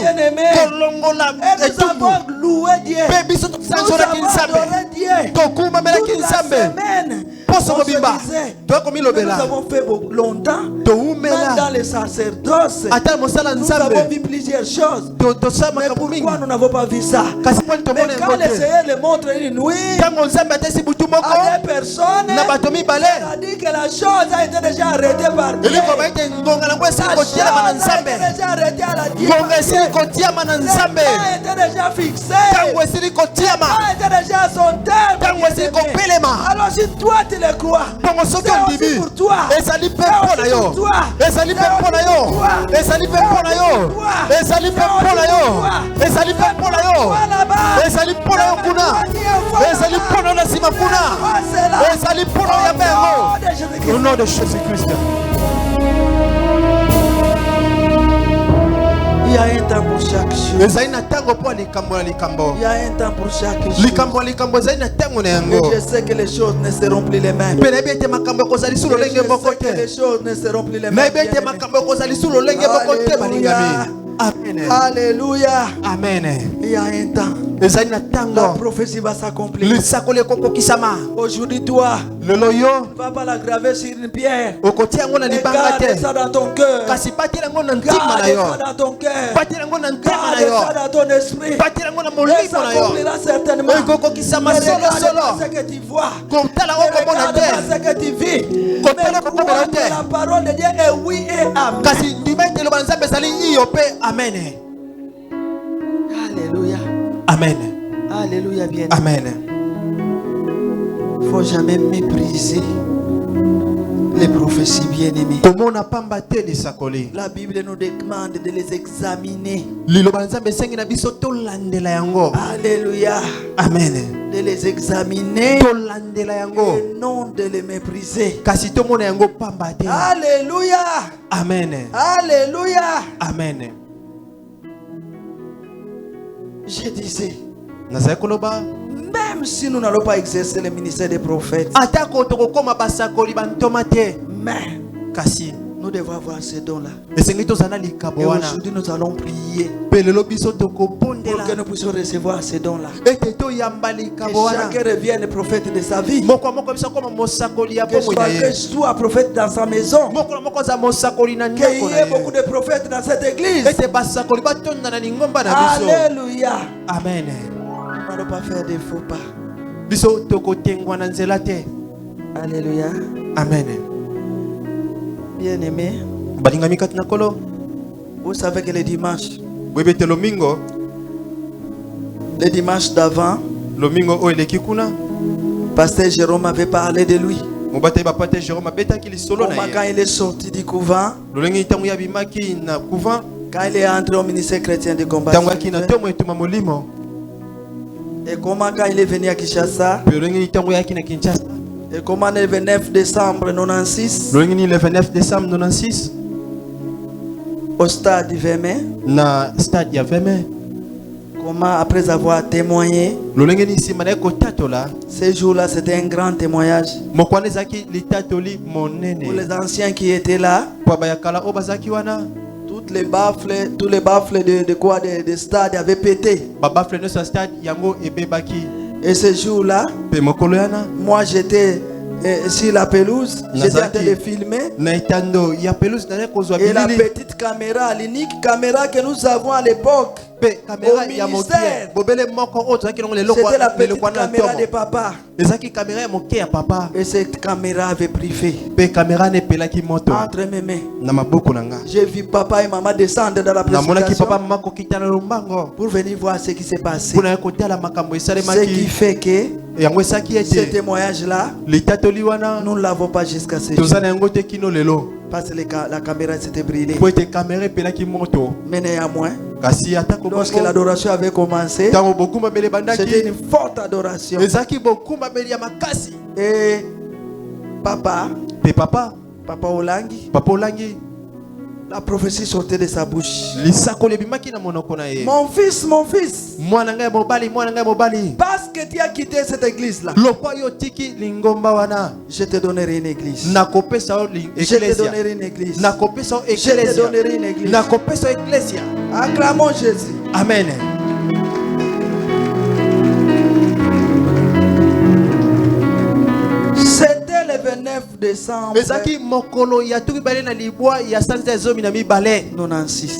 Kolongola Et nous etumbu. avons loué Dieu. Pe biso Nous tosanzolaki avons Nzambe. adoré Dieu. Tokumamelaki Toute la Nzambe. semaine, Poso on se mobimba. disait, Tokomi mais nous lobela. avons fait longtemps. Même Toumela. dans les sacerdoces, Ata mosala nous avons Nzambe. vu plusieurs choses. Tosala Mais makambo mingi. pourquoi nous n'avons pas vu ça? Kasi kwani Mais tomona quand yango le te. Seigneur le montre une nuit Ntango Nzambe atesi butu moko à des personnes, na bato mibale. c'est-à-dire que la chose a été déjà arrêtée par Dieu. Eliko baite ngonga nango La esili chose kotiama na a été Nzambe. déjà arrêtée à la Dieu. Ngonga esili kotiama na Le Nzambe. temps était déjà fixé. Ntango esili kotiama. Le temps était déjà à son terme. Ntango esili bien-aimé. kopelema. Alors si toi tu le crois, Ntango soki c'est aussi ondimi. pour toi. Ezali mpe C'est mpo aussi na yo. pour toi. Ezali mpe C'est mpo na aussi yo. pour toi. Ezali mpe mpo na yo. Ezali mpe mpo na yo. Ezali mpe mpo na yo. Ezali mpo na yo kuna. Ezali mpo na yo na nsima kuna. Ezali mpo na yo ya yango. Au nom de Jésus-Christ. Il y y a un temps pour chaque chose. ezali na ntango mpo likambo na likambo. Il y a un temps pour chaque chose. likambo na likambo ezali na ntango na Et yango. je sais que les choses ne seront plus les mêmes. mpe nayebi ete makambo ekozali su Et je lolenge moko sais que les te. choses ne seront plus les mêmes. nayebi ete bien-aimés. makambo ekozali su lolenge moko te balingami. Amen. Alléluia. Amen. Il y a un temps. ezali na La ntango prophétie va s'accomplir. lisakoli ekokokisama. Aujourd'hui, toi, lelo yo tu ne vas pas la graver sur une pierre. okotia yango na Mais libanga garde te. ça dans ton cœur. kasi batela yango na ntima na Garde yo. ça dans ton cœur. batela yango na ntema na Garde ça yo. dans ton esprit. batela yango na Et molimo ça na yo. accomplira certainement. ekokokisama Ne regarde solosolo. pas ce que tu vois. kotala Ne okomona regarde pas te. ce que tu vis. Kotala Mais kokomona crois te. que la parole de Dieu est oui et amen. kasi ndima ete eloba na nzambe ezali iyo mpe amen. Alléluia. amen. Alléluia, bien. amen. Il ne faut jamais mépriser les prophéties bien-aimées. komona pamba te lisakoli. La Bible nous demande de les examiner. liloba na nzambe esengi na biso tolandela yango. Alléluia. amen. De les examiner tolandela yango. et non de les mépriser. kasi tomona yango pamba te. Alléluia. amen. Alléluia. amen. Je disais, nazali koloba même si nous n'allons pas exercer le ministère des prophètes, atako tokokoma basakoli bantoma te. mais kasi nous devons avoir ces dons-là. esengi tozala Et likabo wana. aujourd'hui, nous allons prier mpe lelo biso pour que tokobondela nous puissions recevoir ces dons-là. ete toyamba Que likabo wana. chacun revienne prophète de sa vie. moko na moko biso akoma mosakoli ya Que bomoi na ye. soit prophète dans sa maison. moko na moko aza mosakoli na Qu'il ndako y na ait beaucoup ye. de prophètes dans cette église. ete basakoli batonda na lingomba na biso. Alléluia. amen. Nous n'allons pas faire des faux pas. biso tokotengwa na nzela te. Alléluia. amen. Bien-aimés, balingami kati na kolo vous savez que le dimanche boyebi ete lomingo d'avant, lomingo oyo eleki kuna Pasteur Jérôme avait parlé de lui. mobateli bapate Jérôme abetaki lisolo Comment na quand ye. il est sorti du couvent, lolenge ntango ye abimaki na couvent, quand il est entré au ministère chrétien de combat, ntango aki na tomo etuma molimo, et comment quand il est venu à Kinshasa, mpe lolenge ntango ye aki na Kinshasa, et comment le 29 décembre 96, lolenge ni le 29 décembre 96 au stade du Vermet, na stade ya Veme, comment après avoir témoigné, lolenge ni nsima na ye kotatola ce jour-là c'était un grand témoignage mokwana ezalaki litatoli pour monene les anciens qui étaient là. mpo bayakala oyo bazalaki wana. Tous les baffles de stade avaient pété. babafle nyonso ya stade yango ebebaki. Et ce jour-là, mpe mokolo yana moi j'étais sur la pelouse, j'étais en train de Nazaki. filmer. na etando ya pelouse naye kozwa Et la bilili petite caméra, l'unique caméra que nous avons à l'époque, mpe kamera Au ya mokie ministère. bobele moko oyo tozalaki nango c'était la petite leloko wana na caméra de ntongo papa. ezalaki kamera ya moke ya papa, Et cette caméra avait pris feu mpe kamera wana epelaki moto entre mes mains. na maboko na nga. J'ai vu papa et maman descendre dans la namonaki précipitation papa mama kokita na lombango pour venir voir ce qui s'est passé. mpona ye kotala makambo Ce qui esalemaki. fait que yango esalaki ce ete témoignage-là, litatoli wana nous ne l'avons pas jusqu'à ce toza jour. na yango te kino lelo, Parce que la caméra s'était brûlée. mpo ete kamera epelaki moto. Mais néanmoins, kasi atako lorsque bongo l'adoration avait commencé, ntango bokumbameli c'était ebandaki une forte adoration. ezalaki bokumbameli ya makasi. Et papa mpe papa Olangi, olangi la prophétie sortait de sa bouche. lisakoli ebimaki na monoko na ye. Mon fils, mwana ngai mobali, mwana ngai mobali, parce que tu as quitté cette église-là, lokwa yo tiki lingomba wana, je te donnerai une église. nakopesa yo Je te eklesia, donnerai une église. nakopesa yo Je te eklesia, donnerai une église. nakopesa yo eklesia. Acclamons Jésus. Amen. C'était le 29 décembre ezalaki mokolo ya tuku mibale na libwa ya sanza ya zomi na mibale 96.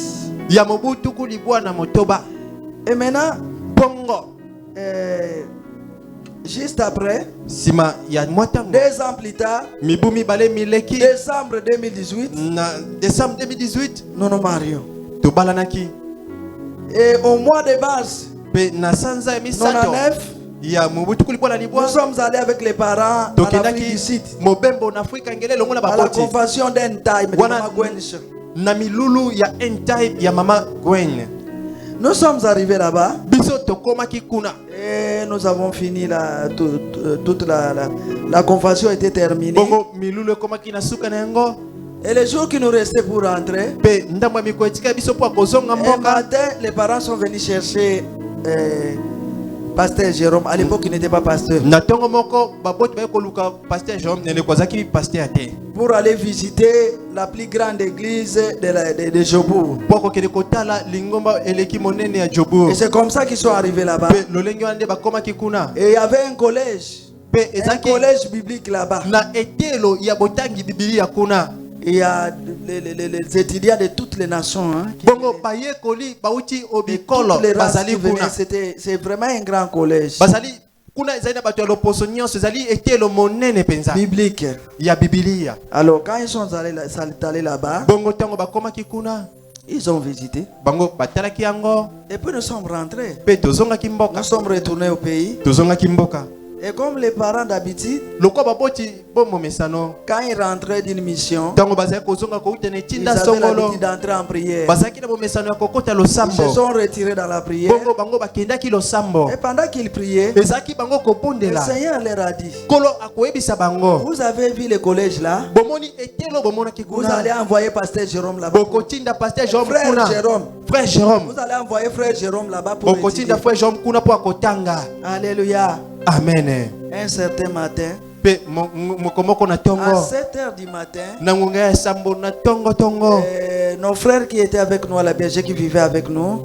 ya mobu tuku libwa na motoba. Et maintenant, Bongo juste après, nsima ya mwa ntango 2 ans plus tard, mibu mibale mileki décembre 2018, na décembre 2018 nous nous marions. tobalanaki. Et au mois de mars mpe na sanza ya misato 99, ya mobu tuku libwa na nous libwa sommes allés avec les parents en Afrique du tokendaki Sud mobembo na Afrika ngele elongo na à la baboti confession d'un time de Wana- Mama Gwench. na milulu ya end-time ya mama Gwen. Nous sommes arrivés là-bas biso tokomaki kuna et nous avons fini toute la confession était terminée. bongo milulu ekomaki na suka na yango. Et les jours qui nous restaient pour rentrer, un matin, les parents sont venus chercher Pasteur Jérôme. À l'époque, il n'était pas pasteur. Pour aller visiter la plus grande église de Jobour. Et c'est comme ça qu'ils sont arrivés là-bas. Et il y avait un collège. Un collège biblique là-bas. Il y a les étudiants de toutes les nations. Hein, c'est vraiment un grand collège. Biblique. Alors quand ils sont allés là-bas, ils ont visité. Et puis nous sommes rentrés. Nous sommes retournés au pays. Et comme les parents d'habitude, quand ils rentraient d'une mission, ils avaient l'habitude d'entrer en prière. Ils se sont retirés dans la prière. Et pendant qu'ils priaient, le Seigneur leur a dit: vous avez vu le collège là? Vous allez envoyer Pasteur Jérôme là-bas. Frère Jérôme. Vous allez envoyer Frère Jérôme là-bas pour étudier. Alléluia. Amen. Un certain matin, à 7h du matin, nos frères qui étaient avec nous à la bergerie, qui vivaient avec nous,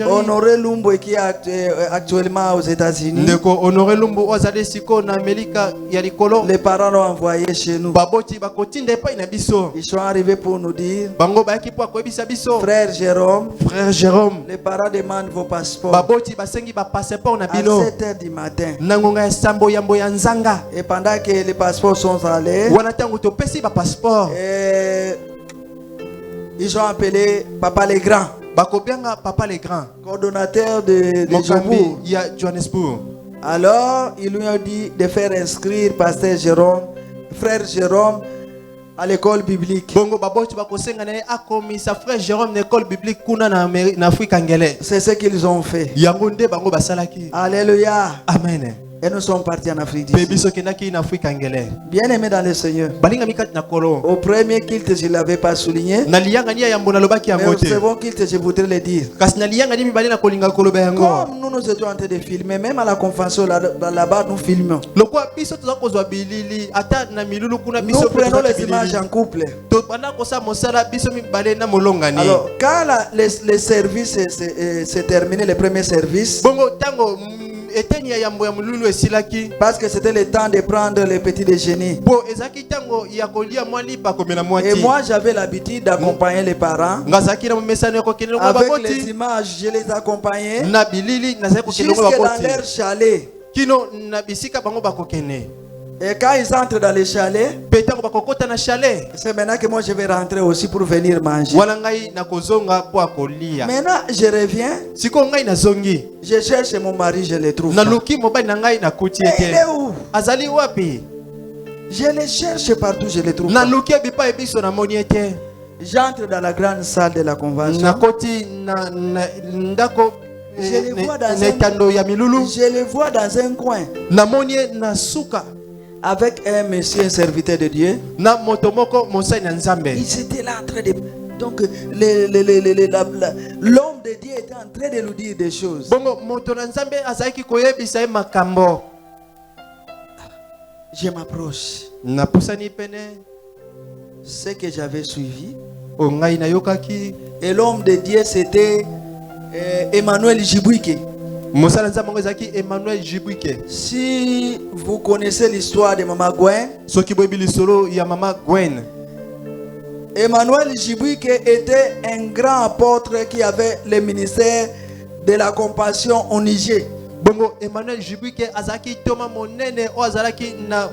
Honoré Lumbo qui est actuellement aux États-Unis, les parents l'ont envoyé chez nous. Ils sont arrivés pour nous dire: Frère Jérôme, les parents demandent vos passeports. À 7h du matin. Et pendant que les passeports sont allés, ils ont appelé Papa Legrand, coordonnateur de Jobour. Alors ils lui ont dit de faire inscrire Pasteur Jérôme, Frère Jérôme, à l'école biblique. C'est ce qu'ils ont fait. Alléluia. Amen. Et nous sommes partis en Afrique du Sud. Bien aimé dans le Seigneur. Au premier culte, je ne l'avais pas souligné. Mais au second culte, je voudrais le dire. Comme nous étions en train de filmer, même à la confession là-bas, nous filmons. Nous prenons les images en couple. Alors, quand les services s'est terminé, le premier service, parce que c'était le temps de prendre le petit déjeuner. Et moi j'avais l'habitude d'accompagner les parents. Avec les images, je les accompagnais jusque dans leur chalet. Et quand ils entrent dans les chalets, c'est maintenant que moi je vais rentrer aussi pour venir manger. Maintenant je reviens, je cherche mon mari, je le trouve pas. Il est où? Je le cherche partout, je le trouve pas. J'entre dans la grande salle de la convention. Je le vois dans un coin avec un monsieur, un serviteur de Dieu. Il était là en train de... Donc l'homme de Dieu était en train de lui dire des choses. Je m'approche. Ce que j'avais suivi. Et l'homme de Dieu c'était Emmanuel Jibouike. Si vous connaissez l'histoire de Maman Gwen, Emmanuel Jibouike était un grand apôtre qui avait le ministère de la compassion au Niger. Emmanuel Jibouike azaki toma monene o azalaki na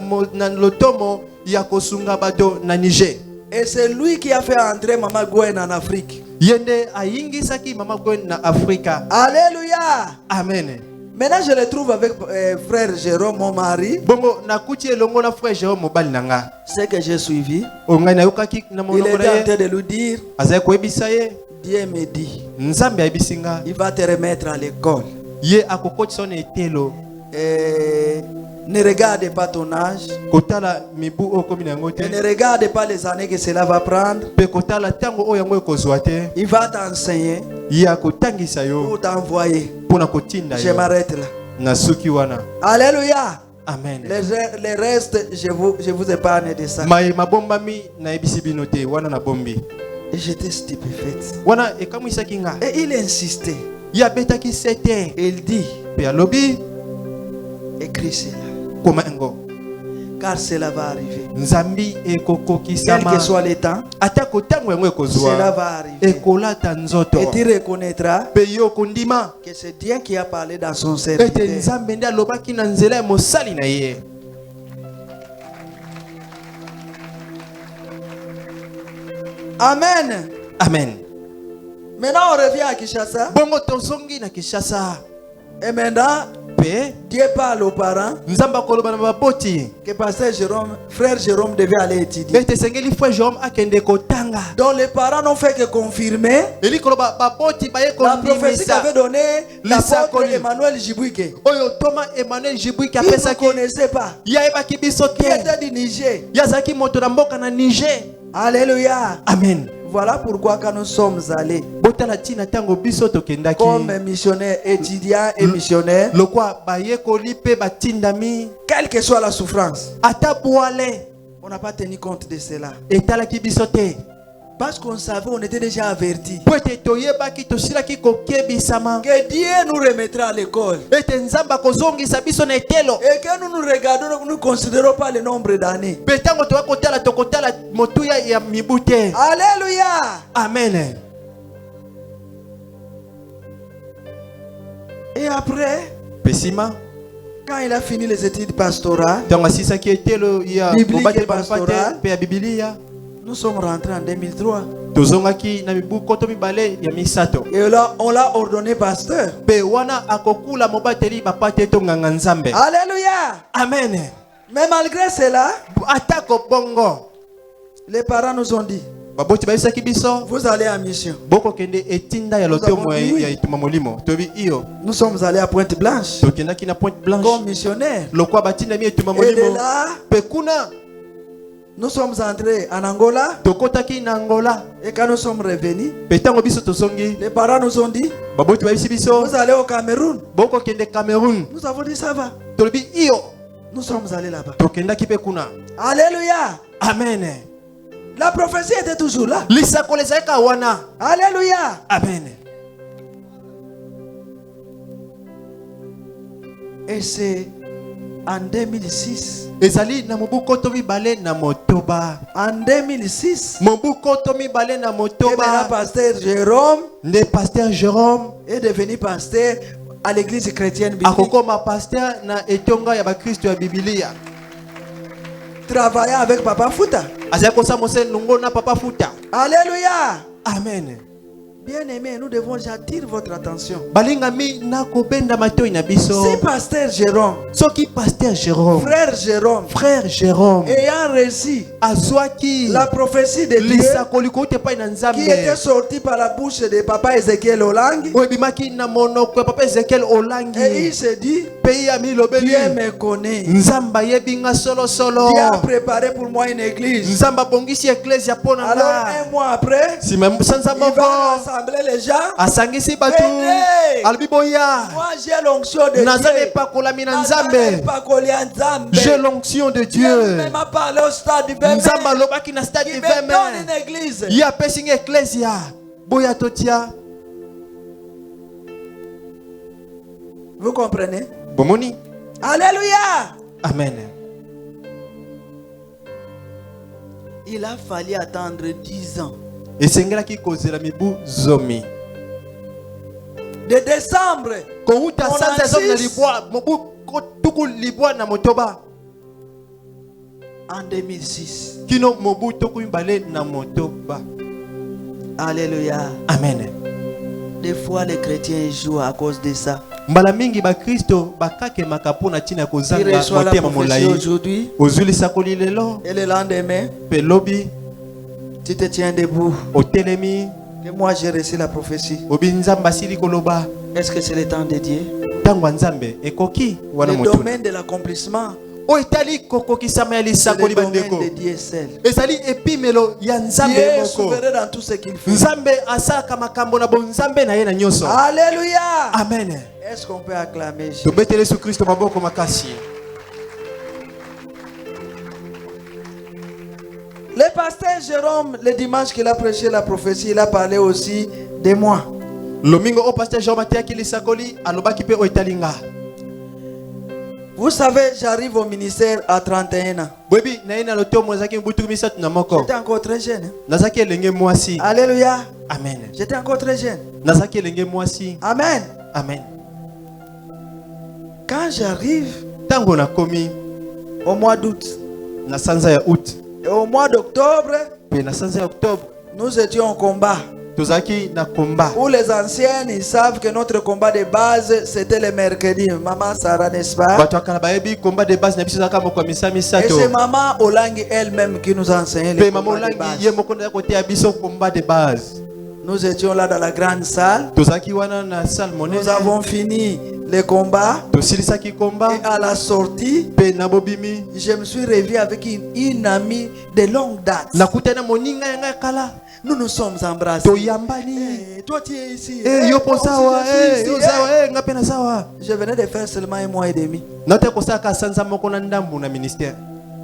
lotomo ya kosunga bato na Niger. Et c'est lui qui a fait entrer Maman Gwen en Afrique. Yende ayingi saki Maman Gwen na Afrika. Alléluia. Amen. Maintenant je le trouve avec frère Jérôme, mon mari. Bongo nakuti elongo na frère Jérôme mobali nanga. Ce que j'ai suivi. Il était en train de lui dire: Dieu me dit, il va te remettre à l'école. Et Ne regarde pas ton âge. Kotala mibu okomi na yango Et te. ne regarde pas les années que cela va prendre. Pe kotala tango oyo yango ekozwa te. Il va t'enseigner Ya kotangisa yo pour t'envoyer. pona kotinda Je yo. m'arrête là. Na suki wana. Alléluia. Amen. Les restes, je vous épargne de ça. Mai mabombami na ebisi bino te wana na bombi. Et j'étais stupéfaite. Wana ekamwisaki nga. Et il insistait. Ya betaki sete. Il dit, Pe alobi écris cela. koma ngo. Car cela va arriver. Nzambi ekokoki Quel sama. que soit le temps, Ata kotango yango cela ekozwa. va arriver. Ekolata nzoto. Et tu reconnaîtras Pe yo kondima. que c'est Dieu qui a parlé dans son Ete serviteur. nzambe nde alobaki na nzela ya mosali na ye. Amen. Amen. Maintenant, on revient à Kinshasa. Bongo tozongi na Kinshasa. Et maintenant, Pe Dieu parle aux parents nzambe akoloba na baboti. que pasteur Jérôme, frère Jérôme devait aller étudier. Ete sengeli frère Jérôme akende kotanga. Donc les parents n'ont fait que confirmer Eli koloba baboti baye la prophétie qu'avait kondimisa. donnée l'apôtre Connu. Emmanuel Djibouike. Oyo Thomas Emmanuel Djibouike Ils ne apesaki. connaissaient pas. Ya ebaki biso Qui te. était du Niger. Yazaki moto na mboka na Niger. Alléluia. Amen. Voilà pourquoi quand nous sommes allés Botala tina tango biso tokendaki. comme missionnaires, étudiants et missionnaires, Lokwa baye kolipe batindami. quelle que soit la souffrance, Ata boale. on n'a pas tenu compte de cela. Etalaki biso te. Parce qu'on savait, on était déjà avertis Po ete toyebaki tosilaki kokebisama. que Dieu nous remettra à l'école. Ete nzamba kozongisa biso na etelo. Et que nous nous regardons, nous ne considérons pas le nombre d'années. Pe tango tokotala tokotala motuya ya mibute. Alléluia. Amen. Et après, Pesima quand il a fini les études pastorales, tango asisaki etelo ya Biblique bobate et pastorale. pastorale pe ya Biblia. nous sommes rentrés en 2003. Tozongaki na mibu koto mibale ya misato. Et là, on l'a ordonné pasteur. Pe wana akokula mobateli bapate to nganga nzambe. Alléluia. Amen. Mais malgré cela, Atako bongo. les parents nous ont dit, Baboti bayisaki biso. vous allez en mission. Boko kende etinda ya lotomo avons dit oui. ya ituma molimo. Tobi iyo. Nous sommes allés à Pointe-Blanche Tokendaki na Pointe Blanche. comme missionnaires. Lokwa batinda mi etuma Et de molimo. là, Pe kuna nous sommes entrés en Angola. tokotaki na Angola. Et quand nous sommes revenus, Pe tango biso tosongi. les parents nous ont dit, Baboti bayisi biso. vous allez au Cameroun. Boko kende Cameroun. Nous avons dit, ça va. Tolobi iyo. Nous sommes allés là-bas. Tokendaki pe kuna. Alléluia. Amen. La prophétie était toujours là. Lisako lezaka wana. Alléluia. Amen. Et c'est en 2006. Ezali na mobu koto mibale na motoba. En 2006, Mobu koto mibale na et maintenant, motoba. pasteur Jérôme Nde pasteur Jérôme est devenu pasteur à l'église chrétienne biblique, akokoma pasteur na etonga ya bakristo ya Biblia. travaillant avec Papa Fouta. Azali kosa mose nungo na papa futa. Alléluia. Amen. Bien-aimés, nous devons attirer votre attention. Balingami na kobenda matoi na biso. Si pasteur Jérôme, Soki pasteur Jérôme, frère Jérôme, frère Jérôme ayant reçu azwaki la prophétie de Dieu lisakoli kote pa na qui était Nzambe. sortie par la bouche de Papa Ézéchiel Olang, Oyebimaki na monoko ya papa Ezekiel et il Olangi. se dit, Pays ya milobeli. Dieu me connaît. Nzamba yebinga solo solo. Dieu a préparé pour moi une église. Nzamba bongisi ecclesia pona Alors nga. un mois après, Si même sanza il va moko rassembler les gens. asangisi batu Venez. albiboya. Moi j'ai l'onction de Naza Dieu. epakolami na Naza Nzambe. epakoli ya Nzambe. J'ai l'onction de Dieu Dieu. même a parlé au stade du 20 Nzamba mai. lobaki na stade Il du me 20 donne mai. une église. Ya pesinga ecclesia. Boya totia. Vous comprenez? Bomoni. Alléluia. Amen. Il a fallu attendre 10 ans. Esengelaki kozela mibu zomi. De décembre Kouta On sanza zomi na insiste. libwa. Mobu tuku libwa na motoba. en 2006. Kino mobu tuku mbale na motoba. Alléluia. Amen. Des fois les chrétiens jouent à cause de ça. Mbala mingi ba Kristo bakake makapona tina Il kozanga reçoit la motema prophétie molai. aujourd'hui Ozuli sakoli lelo. et le lendemain, Pe lobi tu te tiens debout. otelemi Que moi j'ai reçu la prophétie. obi nzamba sili koloba. Est-ce que c'est le temps de Dieu? tangwa nzambe ekoki wana Le motuna domaine de l'accomplissement. o etali kokokisama ya C'est lisakoli le domaine bandeko de Dieu seul. ezali epimelo ya Dieu nzambe est moko souverain dans tout ce qu'il fait. nzambe asalaka makambo na bonzambe na ye na nyonso Alléluia. amen Est-ce qu'on peut acclamer Jésus? tobeteli yesu kristo maboko makasi. Le pasteur Jérôme, le dimanche qu'il a prêché la prophétie, il a parlé aussi de moi. lomingo o pasteur jean matiaki lisakoli alobaki mpe o etali nga Vous savez, j'arrive au ministère à 31 ans. boyebi naye na lotomo nazalaki mibutuku misatu na moko J'étais encore très jeune. Hein? nazalaki elenge mwasi Alléluia. amen J'étais encore très jeune. nazalaki elenge mwasi Amen. amen Quand j'arrive ntango nakomi au mois d'août na sanza ya août et au mois d'octobre, mpe na sanza ya octobre nous étions en combat. tozalaki na komba Où les anciens, ils savent que notre combat de base, c'était le mercredi. Maman Sarah, n'est-ce pas? bato ya kala bayebi komba de base na biso ezalaka moko ya misa Et misato c'est maman Olangi elle-même qui nous a enseigné mpe le mama combat de olangi ye base. moko nde koteya biso komba de base Nous étions là dans la grande salle. tozalaki wana na salle monene Nous avons fini le combat. tosilisaki komba Et à la sortie, mpe na bobimi je me suis revu avec une amie de longue date. nakutani na moninga yanga ya kala Nous nous sommes embrassés. toyambani Eh, toi tu es ici. yo mpo moi aussi, sawa je suis ici. yo Eh. sawa nga mpe na sawa Je venais de faire seulement 1 mois et demi. naotaki kosalaka sanza moko na ndambu na ministère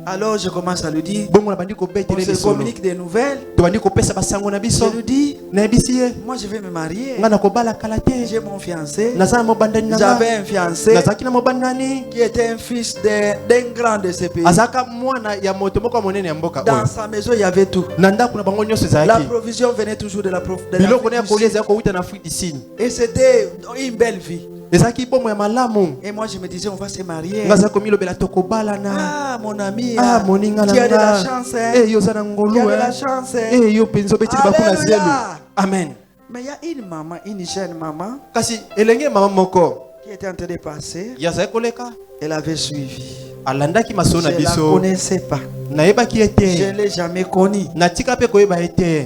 Alors je commence à lui dire, bongo nabandi on kobetele se lisolo communique des nouvelles. tobandi kopesa basango na Je biso lui dis, nayebisi ye moi je vais me marier. nga na kobala kala te J'ai mon fiancé. naza na mobandani na J'avais nga un fiancé nazalaki na mobandani qui était un fils d'un grand de ce pays. azalaka mwana ya moto moko ya monene ya mboka Dans oyo sa maison, il y avait tout. na ndako na bango nyonso La ezalaki provision venait toujours de biloko na ya l'Afrique du kolia Sud. ezalaki kowuta na afrique du sud Et c'était une belle vie. ezalaki bomo ya malamu Et moi, je me disais, on va se marier. nga azalaki komilobela tokobalana Ah, mon ami, ah moninga na tu as de la nga chance. Hein? eh yo oza na Tu ngolu as de la eh. chance. Hein? eh yo mpenza obetili baku na Alléluia. zelo amen Mais il y a une maman, une jeune maman, kasi elenge mama moko qui était en train de passer. ye azalaki koleka Elle avait suivi. alandaki masolo Je na ne la biso connaissais pas. nayebaki ye Je te ne l'ai jamais connue. natika mpe koyeba ye te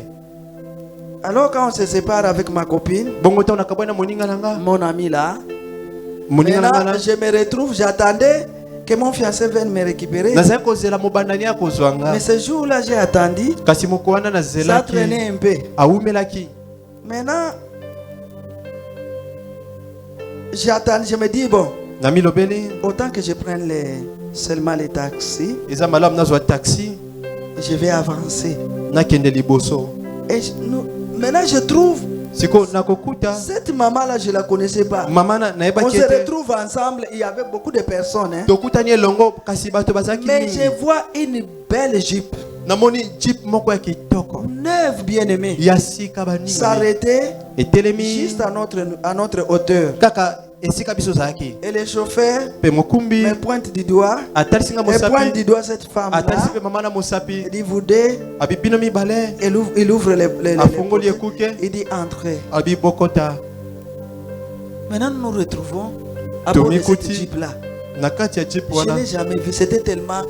Alors quand on se sépare avec ma copine, bongo ntango nakabwai na moninga na nga mon ami là, moninga na nga maintenant, na je me retrouve, j'attendais que mon fiancé vienne me récupérer. nazalaki kozela mobandani ya kozwa nga Mais ce jour-là, j'ai attendu. kasi moko wana Ça nazelaki traînait un peu. awumelaki Maintenant, j'attends, je me dis, bon, namilobeli autant que je prenne seulement les taxis, eza malamu nazwa taxi je vais avancer. nakende liboso Et maintenant, je trouve, siko nakokuta cette maman-là, je ne la connaissais pas. mama On nayebaki se ye te retrouve ensemble, il y avait beaucoup de personnes. Hein. tokutani elongo kasi bato bazalaki Mais je mingi vois une belle Jeep, namoni jeep moko ya kitoko neuve, bien aimée, ya sika baninga s'arrêter etelemi juste à notre hauteur. kaka esika biso ozalaki Et le chauffeur mpe mokumbi me pointe du doigt, atalisi nga et pointe mosapi du doigt cette femme-là. atalisi mpe mama na mosapi Il dit, vous deux, abi bino mibale il ouvre les afungoli portes. ekuke Il dit, entrez. abi bokota Maintenant, nous nous retrouvons à bord de cette tomikuti Jeep-là. na kati ya jeep Je wana n'ai jamais vu. C'était tellement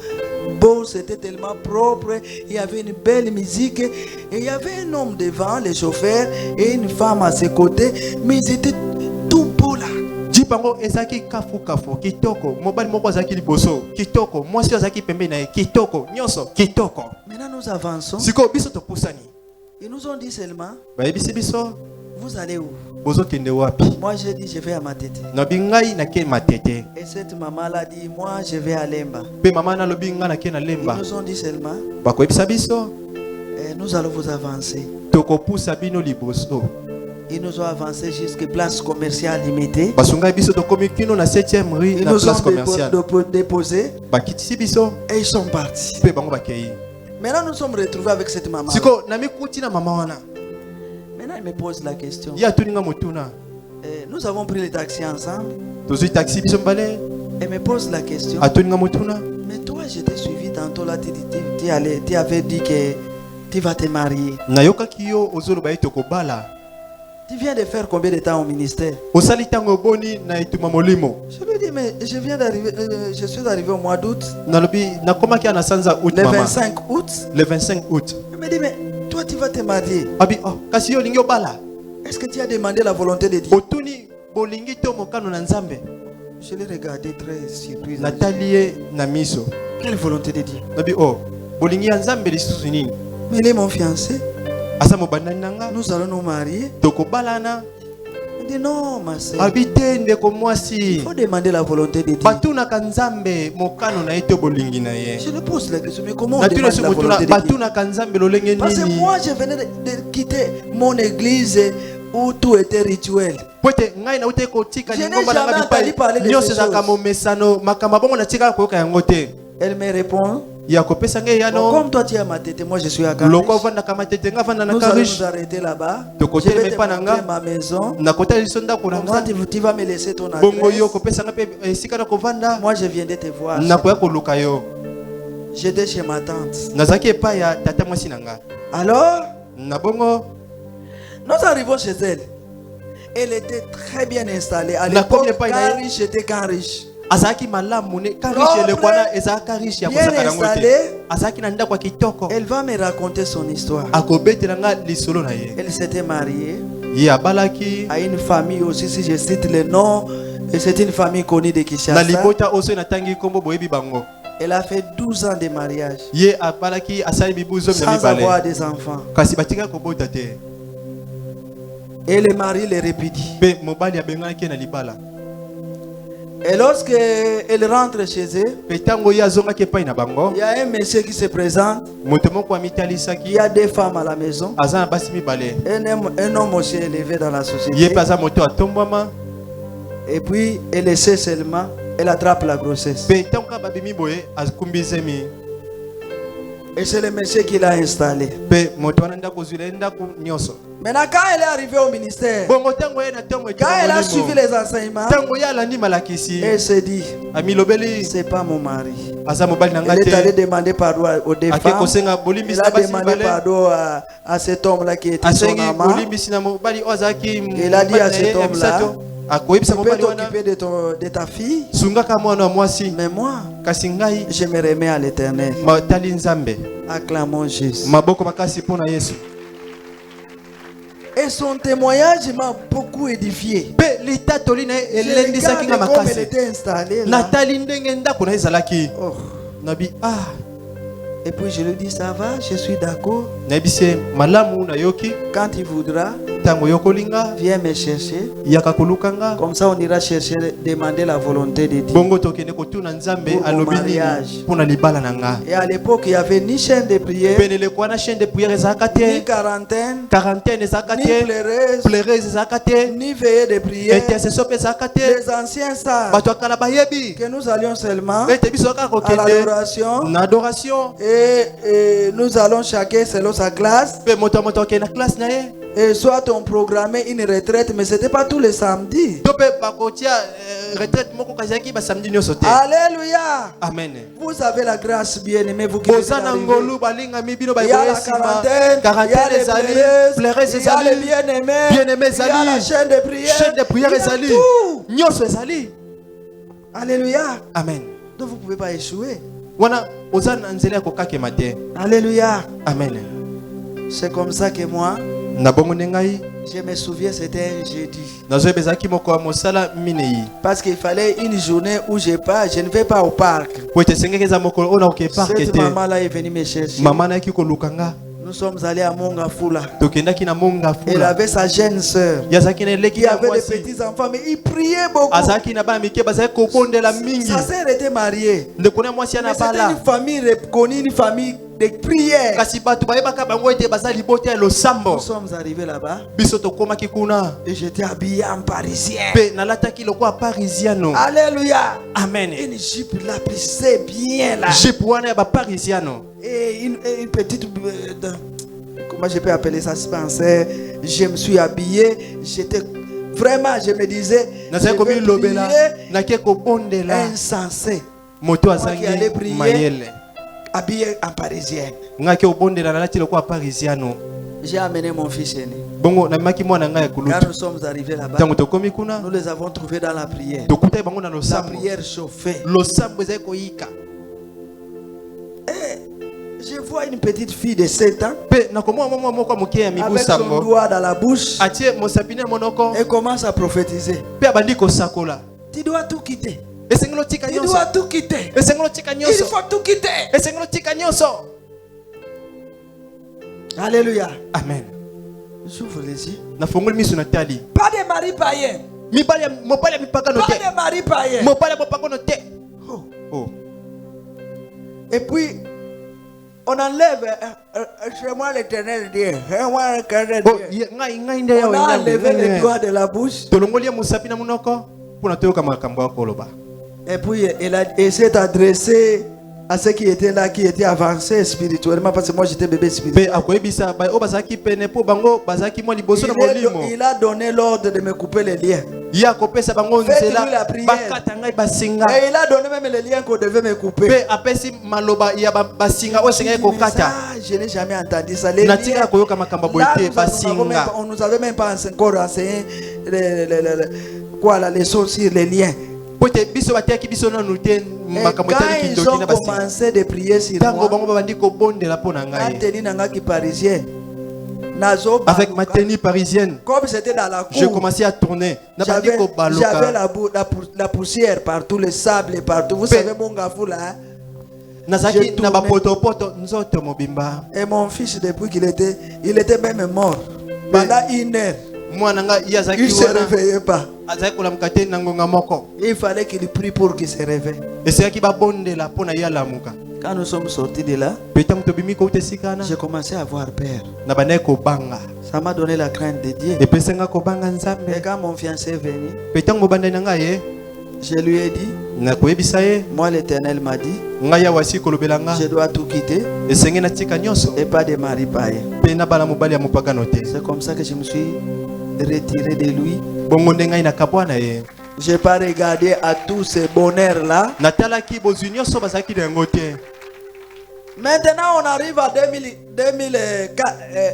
beau, c'était tellement propre. Il y avait une belle musique. Et il y avait un homme devant, le chauffeur, et une femme à ses côtés. Mais ils étaient tout beaux là. jeep yango ezalaki kafukafu kitoko mobali moko azalaki liboso kitoko mwasi oyo azalaki pembeni na ye kitoko nyonso kitoko Maintenant, nous avançons. sikoyo biso topusani Ils nous ont dit seulement, bayebisi biso vous allez où? bozokende wapi Moi, j'ai dit, je vais à Matete. nabi ngai nake matete Et cette maman-là dit, moi, je vais à Lemba. mpe mama nalobi ngai nake na Ils lemba nous ont dit seulement, bakoyebisa biso nous allons vous avancer. tokopusa bino liboso Ils nous ont avancé jusqu'à place commerciale limitée. basungai biso tokomi kino na 7e rue Ils na nous place ont commerciale déposés bakitisi biso et ils sont partis. mpe bango bakei Maintenant, nous sommes retrouvés avec cette maman. sikoyo namikuti na mama wana Maintenant, il me pose la question. ye atuni nga motuna Nous avons pris le taxi ensemble. tozwi taxi biso mibale Elle me pose la question. atuni nga motuna Mais toi, je t'ai suivi tantôt là. Tu avais dit que tu vas te marier. nayokaki yo ozoloba ye tokobala Tu viens de faire combien de temps au ministère? osali ntango oboni na etuma molimo Je lui dis, mais je viens d'arriver. Je suis arrivé au mois d'août. nalobi nakomaki ya na sanza août Le mama 25 août. le 25 août Elle me dit, mais toi, tu vas te marier. abi oh kasi yo olingi obala Est-ce que tu as demandé la volonté de Dieu? otuni bolingi to mokano na nzambe. Je l'ai regardé très surpris. Nathalie na miso. Quelle volonté de Dieu. Nabi oh, bolingi ya nzambe lisusu nini? Mais il est mon fiancé. Asa mobanda nanga. Nous allons nous marier. Toko balana. Il dit non, ma sœur. Habite ndeko mwasi. Il faut demander la volonté de Dieu. Batuna kanzambe mokano na ito bolingi na ye. Je le pose la question, mais comment on demande la volonté de Dieu? Batuna kanzambe lolenge Parce que nini? moi, je venais de quitter mon église où tout était rituel. Pote ngai na ute ko tika Je n'ai ngomba na jamais entendu parler de nyoso ces za choses. kamomesano makamba bongo na tika ko ka ngote. Elle me répond, Ya kopesa ngai bon, yano. comme toi tu es à ma tête, moi je suis à Loko Karish. vanda kama tete nga vanda na Nous allons Karish. nous arrêter là-bas. De Je côté vais mais te pas montrer nanga. ma maison. Na kota lisonda ko Comme ça, nanga. tu vas me laisser ton Bongo yo adresse. kopesa nga pe esika na ko vanda. Moi je viens de te voir. Na ko ya ko luka yo. J'étais chez ma tante. Nazaki pa ya tata mwasi nanga. Alors, Na bongo nous arrivons chez elle. Elle était très bien installée. À Na l'époque, combien pas il a- Karish était Karish. azaki malamu ne Karish le kwana eza Karish ya Bien kosaka na ngote. installée. Azaki na ndako kitoko. Elle va me raconter son histoire. Akobetela nga lisolo na ye. Elle s'était mariée Ye abalaki à une famille aussi, si je cite le nom, et c'est une famille connue de na Kinshasa. libota oso na tangi kombo boyebi bango. Elle a fait 12 ans de mariage Ye abalaki asali bibuzo na sans avoir mibale. des enfants. Kasi batika kobota te. Et le mari le répudie. Be mobali abengaki na libala. Et lorsque elle rentre chez eux, Petango ya zonga ke pai na bango. il y a un monsieur qui se présente. Moto moko Il amitalisaki y a deux femmes à la maison. aza na basi mibale. Un homme aussi élevé dans la Ye société. paza moto atombwama. Et puis, elle essaie seulement, elle attrape la grossesse. Pe tango babimi boye akumbizemi. Et c'est le monsieur qui l'a installé. Pe moto wana ndako zule ndako nyoso. Maintenant, quand elle est arrivée au ministère, Bongo tango ye na tango quand elle a suivi les enseignements, tango ya landi malakisi. elle s'est dit, Amilobeli c'est pas mon mari. aza mobali na Elle est allée ngate. demander pardon aux deux Ake femmes. kosenga bolimbisi Elle na a basi demandé mibale. pardon à cet homme-là qui était son Asengi amant. bolimbisi na mobali oyo azalaki Il a dit à cet homme-là, misato. Tu Akoyebisa peux mobali wana t'occuper de ta fille, sungaka mwana wa mwasi mais moi, kasi ngai je me remets à l'éternel. matali nzambe Acclamons Jésus. maboko makasi mpona Yesu. Et son témoignage m'a beaucoup édifié. Pe litatoli na ye Je elendisaki nga regarde comme elle makasi. était installée là. Natali ndenge ndako na ye ezalaki. Oh. Nabi Et puis je lui dis, ça va, je suis d'accord. nayebisi ye malamu nayoki Quand il voudra, ntango yokolinga viens me chercher. yaka koluka nga. Comme ça, on ira chercher, demander la volonté de Dieu. Bongo tokende kotuna nzambe Pour mon alobi nini mariage. mpona libala na nga. Et à l'époque, il n'y avait ni chaîne de prière, Penele kwana chaîne de prière ezalaka ni te. quarantaine, Quarantaine ezalaka ni te. pleureuse, Pleureuse ezalaka te. ni veillée de prière. Intercession mpe ezalaka te. Les anciens savent Bato akala bayebi que nous allions seulement ete biso kaka à kokende l'adoration na adoration et nous allons chacun selon sa classe. mpe moto ya moto akende na classe na ye Et soit on programmait une retraite, mais ce n'était pas tous les samedis. to mpe bakotia retraite moko kasi ezalaki basamedi nyonso te. Alléluia. Amen. Vous avez la grâce, bien-aimés, vous qui venez boza na d'arriver. ngolu balingami bino Il y a la bayekoyesima quarantaine, il y a quarantaine les ezali pleureuses, pleureuse il y a les ezali bien-aimés, bien-aimé il y a la ezali chaîne de prière, chaîne de prière il y a ezali tout. nyonso ezali. Alléluia. Amen. Donc vous ne pouvez pas échouer. wana oza na nzela ya kokakema te. Alléluia. Amen. C'est comme ça que moi, na bongo nde ngai je me souviens, c'était un jeudi. nazoyeba ezalaki moko ya mosala minei Parce qu'il fallait une journée où je pars, je ne vais pas au parc. po ete esengeki eza mokolo oyo nakoke parke Cette te. maman-là est venue me chercher. mama nayaki koluka nga Nous sommes allés à Mongafula. tokendaki na monga Elle fula avait sa jeune sœur ye azalaki na eleki qui ya avait des mwasi petits enfants, mais il priait beaucoup. azalaki na bana mike bazalaki kobondela mingi. Sa sœur était mariée. ndeko na mwasi ya Mais na c'était bala une famille reconnue, une famille de prière. kasi bato bayebaka bango ete baza libota ya losambo. Nous sommes arrivés là-bas biso tokomaki kuna et j'étais habillé en parisien. mpe nalataki lokola parisiano. Alléluia. Amen. Une jupe là, plissée bien là. jipe wana ya baparisiano Et une petite... comment je peux appeler ça, Spencer? Je me suis habillé. J'étais... Vraiment, je me disais... nazali je vais komilobela prier nake kobondela insensé. moto Moi qui allais azangi prier. mayele Habillé en parisien. ngaki obondela nalati lokola parisiano. J'ai amené mon fils aîné. bongo namemaki mwana ngai ya Quand kulutu nous sommes arrivés là-bas, ntango tokomi kuna nous les avons trouvés dans la prière. tokutai bango na La losambo. prière chauffée. losambo ezali koyika. Je vois une petite fille de 7 ans Pe nakomwa mwa moko moke ya avec mibu son sango. doigt dans la bouche Atie mosapine monoko. et commence à prophétiser. Pe abandi ko sakola. Tu dois tout quitter. Esengelo tika Tu nyonso. dois tout quitter. Esengelo tika Il nyonso. faut tout quitter. Esengelo tika nyonso. Alléluia. Amen. J'ouvre les yeux. Na fongoli miso na tali. Pas de mari païen. Mobali mipaka no Pas te. de mari païen. Mobali mopaka no te. Oh. Oh. Et puis, on enlève chez moi l'éternel Dieu. Moi, l'éternel Oh, Dieu. ngai nde On a enlevé les doigts de la bouche. Tolongoli ya mosapi na munoko pona toyoka makambo ya koloba. Et puis, il s'est adressé à ceux qui étaient là, qui étaient avancés spirituellement, parce que moi j'étais bébé Pe spirituel. akoyebisa ba o bazaki pene po bango bazaki mwa liboso na molimo. Il a donné l'ordre de me couper les liens. Ya kopesa bango Faites-lui la nzela prière. bakata ngai basinga. Et il a donné même les liens qu'on devait me couper. Pe apesi maloba ya basinga o sengai Mais kokata. ça, je n'ai jamais entendu ça. Les Natika liens, koyoka makambo là, boite basinga. on nous avait même pas encore enseigné quoi, la leçon sur les liens. Pote biso batiaki biso na nute Et makambo quand tali ils kindoki ont na basinga. commencé de prier sur Tango moi, bango babandi ko bondela pona ngai. Anthony Nangaki parisien, Nazo Avec Baluka, ma tenue parisienne, comme c'était dans la je cour, commençais à tourner. Nabandi j'avais ko baloka. la poussière partout, le sable partout. Vous savez mon gafou là, hein? Nazaki J'ai na ba tourné. poto nzoto mobimba. Et mon fils, depuis qu'il était même mort. Pendant 1 heure, Mwana nga il yazaki ne se wana. réveillait pas. Azaki kolamka te na ngonga moko. Il fallait qu'il prie pour qu'il se réveille. Eseyaki babondela pona ya lamuka. Quand nous sommes sortis de là, Peta mutobimi ko tesikana. j'ai commencé à avoir peur. Na banaye ko banga. Ça m'a donné la crainte de Dieu. Epesenga ko banga Et nzambe. quand mon fiancé est venu, Peta ngobanda na ngai je lui ai dit, na koyebisa ye moi l'Éternel m'a dit, ngai ya wasi kolobelanga. je dois tout quitter Esenge na tika nyonso. et pas de mari païen. Pe na bala mobali ya mopakano te. C'est comme ça que je me suis retiré de lui. Bongo nde ngai na kabwana ye. Je n'ai pas regardé à tous ces bonheurs-là. Natalaki bozwi nyonso bazalaki na yango te. Maintenant, on arrive à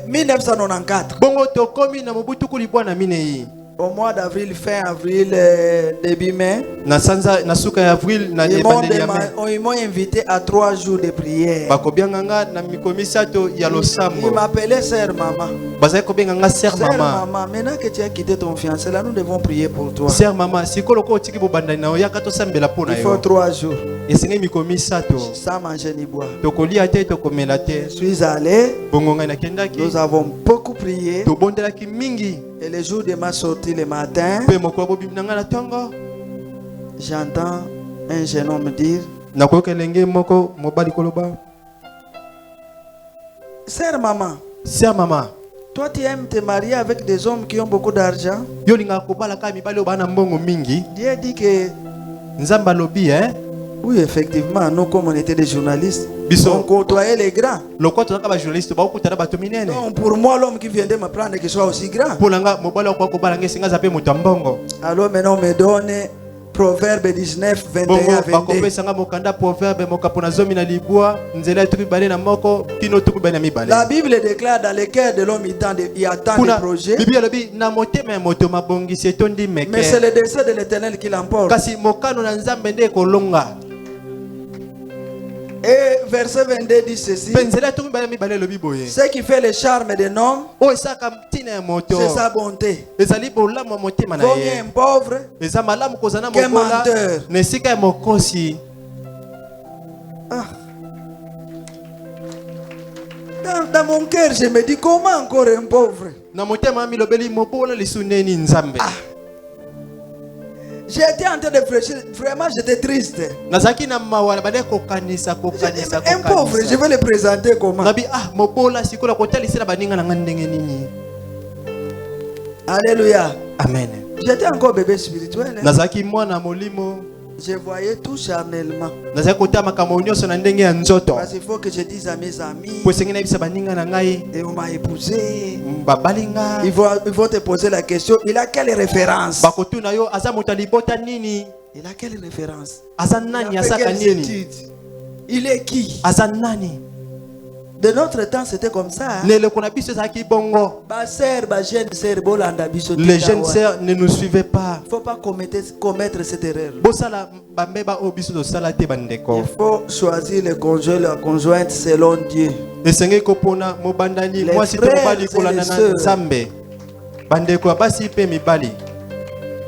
1994. Bongo tokomi na mobutuku libwa na minei. Au mois d'avril, fin avril, début mai, Na sanza na suka ya avril na ils m'ont ebandeli ya mai. ils m'ont invité à 3 jours de prière. Bakobianga nga na mikomisato ya Ils losambo. m'appelaient sœur maman. Bazali kobenga nga sœur Sœur mama. maman, maintenant que tu as quitté ton fiancé, là, nous devons prier pour toi. Sœur mama, sikolo ko otiki bobandani na yo yaka tosambela pona Il faut yo. 3 jours. Esengi mikomisato. Sans manger ni boire. Tokolia te tokomela Je te. suis allé. Bongo ngai nakendaki. Nous avons beaucoup prié. Tobondelaki mingi. Et le jour de ma sortie le matin, Pe moko bobimi na nga na tongo. j'entends un jeune homme dire, Nakoyoka elenge moko mobali koloba. sœur maman, Sœur mama, toi tu aimes te marier avec des hommes qui ont beaucoup d'argent. yo linga kobala ka mibali oyo bana mbongo mingi. Dieu dit que Nzamba lobi oui, effectivement, nous comme on était des journalistes, Biso. on côtoyait les grands. Lokwa tozaka ba journaliste ba okutana bato minene. Donc pour moi, l'homme qui vient de me prendre que soit aussi grand. Pour langa mobali okwa kobala nge singa zape moto mbongo. Alors maintenant on me donne Proverbe 19, 21 Bongo à 22. bakopesa nga mokanda proverbe mokapo na zomi na libwa nzela etuku bale na moko kino tuku bale na mibale. La Bible déclare dans le cœur de l'homme, il y a tant de Kuna projets, Biblia lobi na motema ya moto mabongisi etondi mais c'est meke. le dessein de l'Éternel qui l'emporte. Kasi mokano na nzambe nde kolonga. Et verset 22 dit ceci, Pe nzela etuku bale mibale lobi boye. ce qui fait le charme d'un homme, O esaka mtina ya moto. c'est sa bonté. Ezali bolamu ya motema na Vaut mieux ye. un pauvre Eza malamu kozana qu'un mokola menteur. na esika ya mokosi. Ah. Dans mon cœur, je me dis comment encore un pauvre. Na motema milobeli mobola lisuneni nzambe. J'étais en train de réfléchir, vraiment j'étais triste. Nazaki na mawa bade kokanisa Un pauvre, je vais le présenter comment? Nabi mobola sikola kotalisa na baninga na ndenge nini. Alléluia. Amen. J'étais encore bébé spirituel. Hein. Nazaki mwana molimo. Je voyais tout charnellement. Nazaki kotama kama nyonso na ndenge ya nzoto. Parce qu'il faut que je dise à mes amis, Po sengena bisa baninga na ngai et on m'a épousé. babalinga. Ils vont te poser la question, il a quelle référence? Bakotuna yo aza motalibota nini? Il a quelle référence? Aza Il nani a fait asaka quelles nini? études? Il est qui? Aza nani? De notre temps, c'était comme ça. Hein? Ne le konabiso ezalaki bongo. Ba sœur, ba jeune sœur, bolanda biso. Les jeunes sœurs ne nous suivaient pas. Il ne faut pas commettre cette erreur. Bosala bambeba obiso do sala te bandeko. Il faut choisir le conjoint, la conjointe selon Dieu. Esenge kopona mobandani mwasi to mobali kolanda na Nzambe. Bandeko basi pe mibali.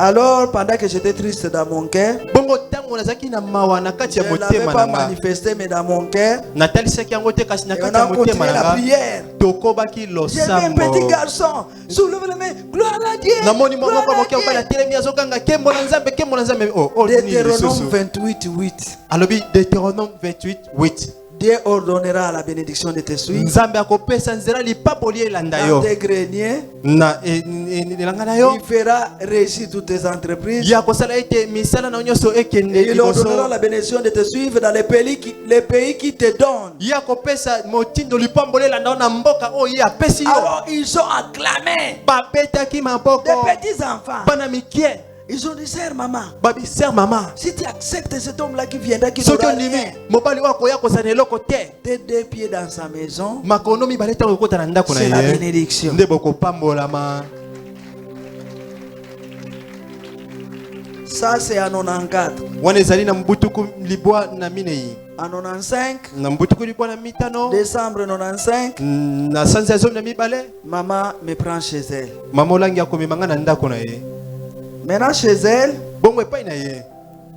Alors, pendant que j'étais triste dans mon cœur, bongo tango nazaki na mawa na kati ya je ne l'avais motema pas nanga. manifesté, mais dans mon cœur, Natalisaki yango te kasi na et kati on ya a continué motema la nanga. prière. Tokobaki J'ai vu un losambo. petit garçon, soulève les mains, gloire à Dieu. Namoni gloire moko à moke Dieu. obala telemi azokanga kembo na Nzambe kembo na Nzambe. Oh ni Deutéronome lisusu. 28:8. Alobi Deutéronome 28:8. Dieu ordonnera la bénédiction de tes suites, Nzambe akopesa nzela lipapoli elanda yo. dans tes greniers. Na elanga na yo. Il fera réussir toutes tes entreprises. Ya kosala ete misala na nyonso ekende Et il ordonnera liboso. la bénédiction de te suivre dans les pays qui te donnent. Ya kopesa motindo lipamboli elanda na mboka oyo ye apesi yo. Alors ils ont acclamé. Babetaki Des maboko. petits enfants. Bana mikie. Ils ont dit, sœur, maman, Babi sœur maman. si tu acceptes cet homme-là qui viendra, qui Soki n'aura ondimi rien, mobali wako ya kosana eloko te. tes 2 pieds dans sa maison, Makono mibale ntango ekota na ndako na c'est la ye. bénédiction. Nde bokopambolama. Ça, c'est en 94. Wana ezali na mbutuku libwa na minei. En 95, Na mbutuku libwa na mitano. décembre 95, Na sanza ya zomi na mibale. maman me prend chez elle. Mama olangi akomemanga na ndako na ye. Maintenant, chez elle, Bongo epai na ye.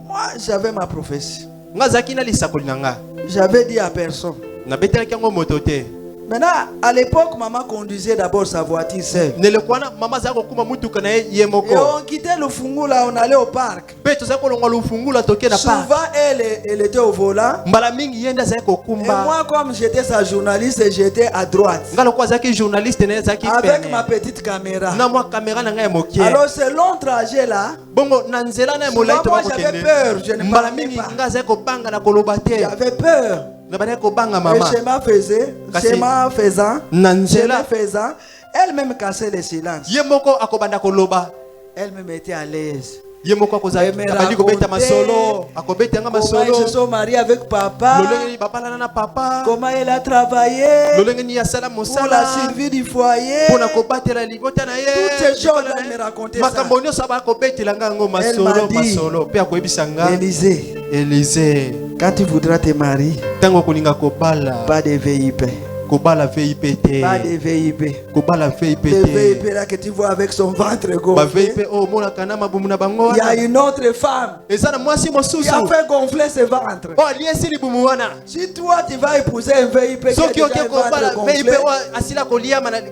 moi, j'avais ma prophétie. Nga azalaki na lisakoli na nga. J'avais dit à personne. Nabetelaki yango moto te. Maintenant, à l'époque, maman conduisait d'abord sa voiture seule. Neleko wana mama azalaki kokuma mutuka na ye ye Et moko. on quittait le Fungula, on allait au parc. Mpe tozalaki kolongwa lufungula toke na pa. Souvent, elle était au volant. Mbala mingi ye nde azalaki Et kokumba. moi, comme j'étais sa journaliste, j'étais à droite. Nga lokola azalaki journaliste na ye azalaki Avec ma pene. petite caméra. Na mwa kamera na ngai ya mokie. Alors, ce long trajet-là, Bongo na nzela na ye molai Souvent, moi, j'avais peur, je ne mbala parlais mingi pas. nga azalaki kobanga na koloba te. j'avais peur. Na bazalaki kobanga Et mama. Kasi- chemin faisant, Na chemin nzela faisant, elle-même cassait le silence. ye moko akobanda koloba. Elle-même était à l'aise. Ye moko akozalaki Me abandi kobeta raconter masolo. Akobeta nga Comment ils masolo. se sont mariés avec papa. Lolenge ni babalana na papa. Comment elle a travaillé Lolenge ni asala pour la mosala. survie du foyer. Pona kobatela libota na ye. Toutes ces choses, elle me racontait ça. Makambo nyonso bakobetela nga yango Elle m'a masolo dit, masolo. Mpe akoyebisa nga. Élisée, Élysée. quand tu voudras te marier, Ntango kolinga kobala. pas de VIP. Kobala VIP te. Pas de VIP. Kobala VIP Le te. VIP là que tu vois avec son ventre Ba gonflé. VIP o monaka na mabumu na bango Il y a wana. une autre femme Eza na mwasi qui mosusu. a fait gonfler ses ventres. O aliesi libumu wana. Si toi tu vas épouser un VIP qui a Soki déjà oke un kobala ventre VIP gonflé, o asila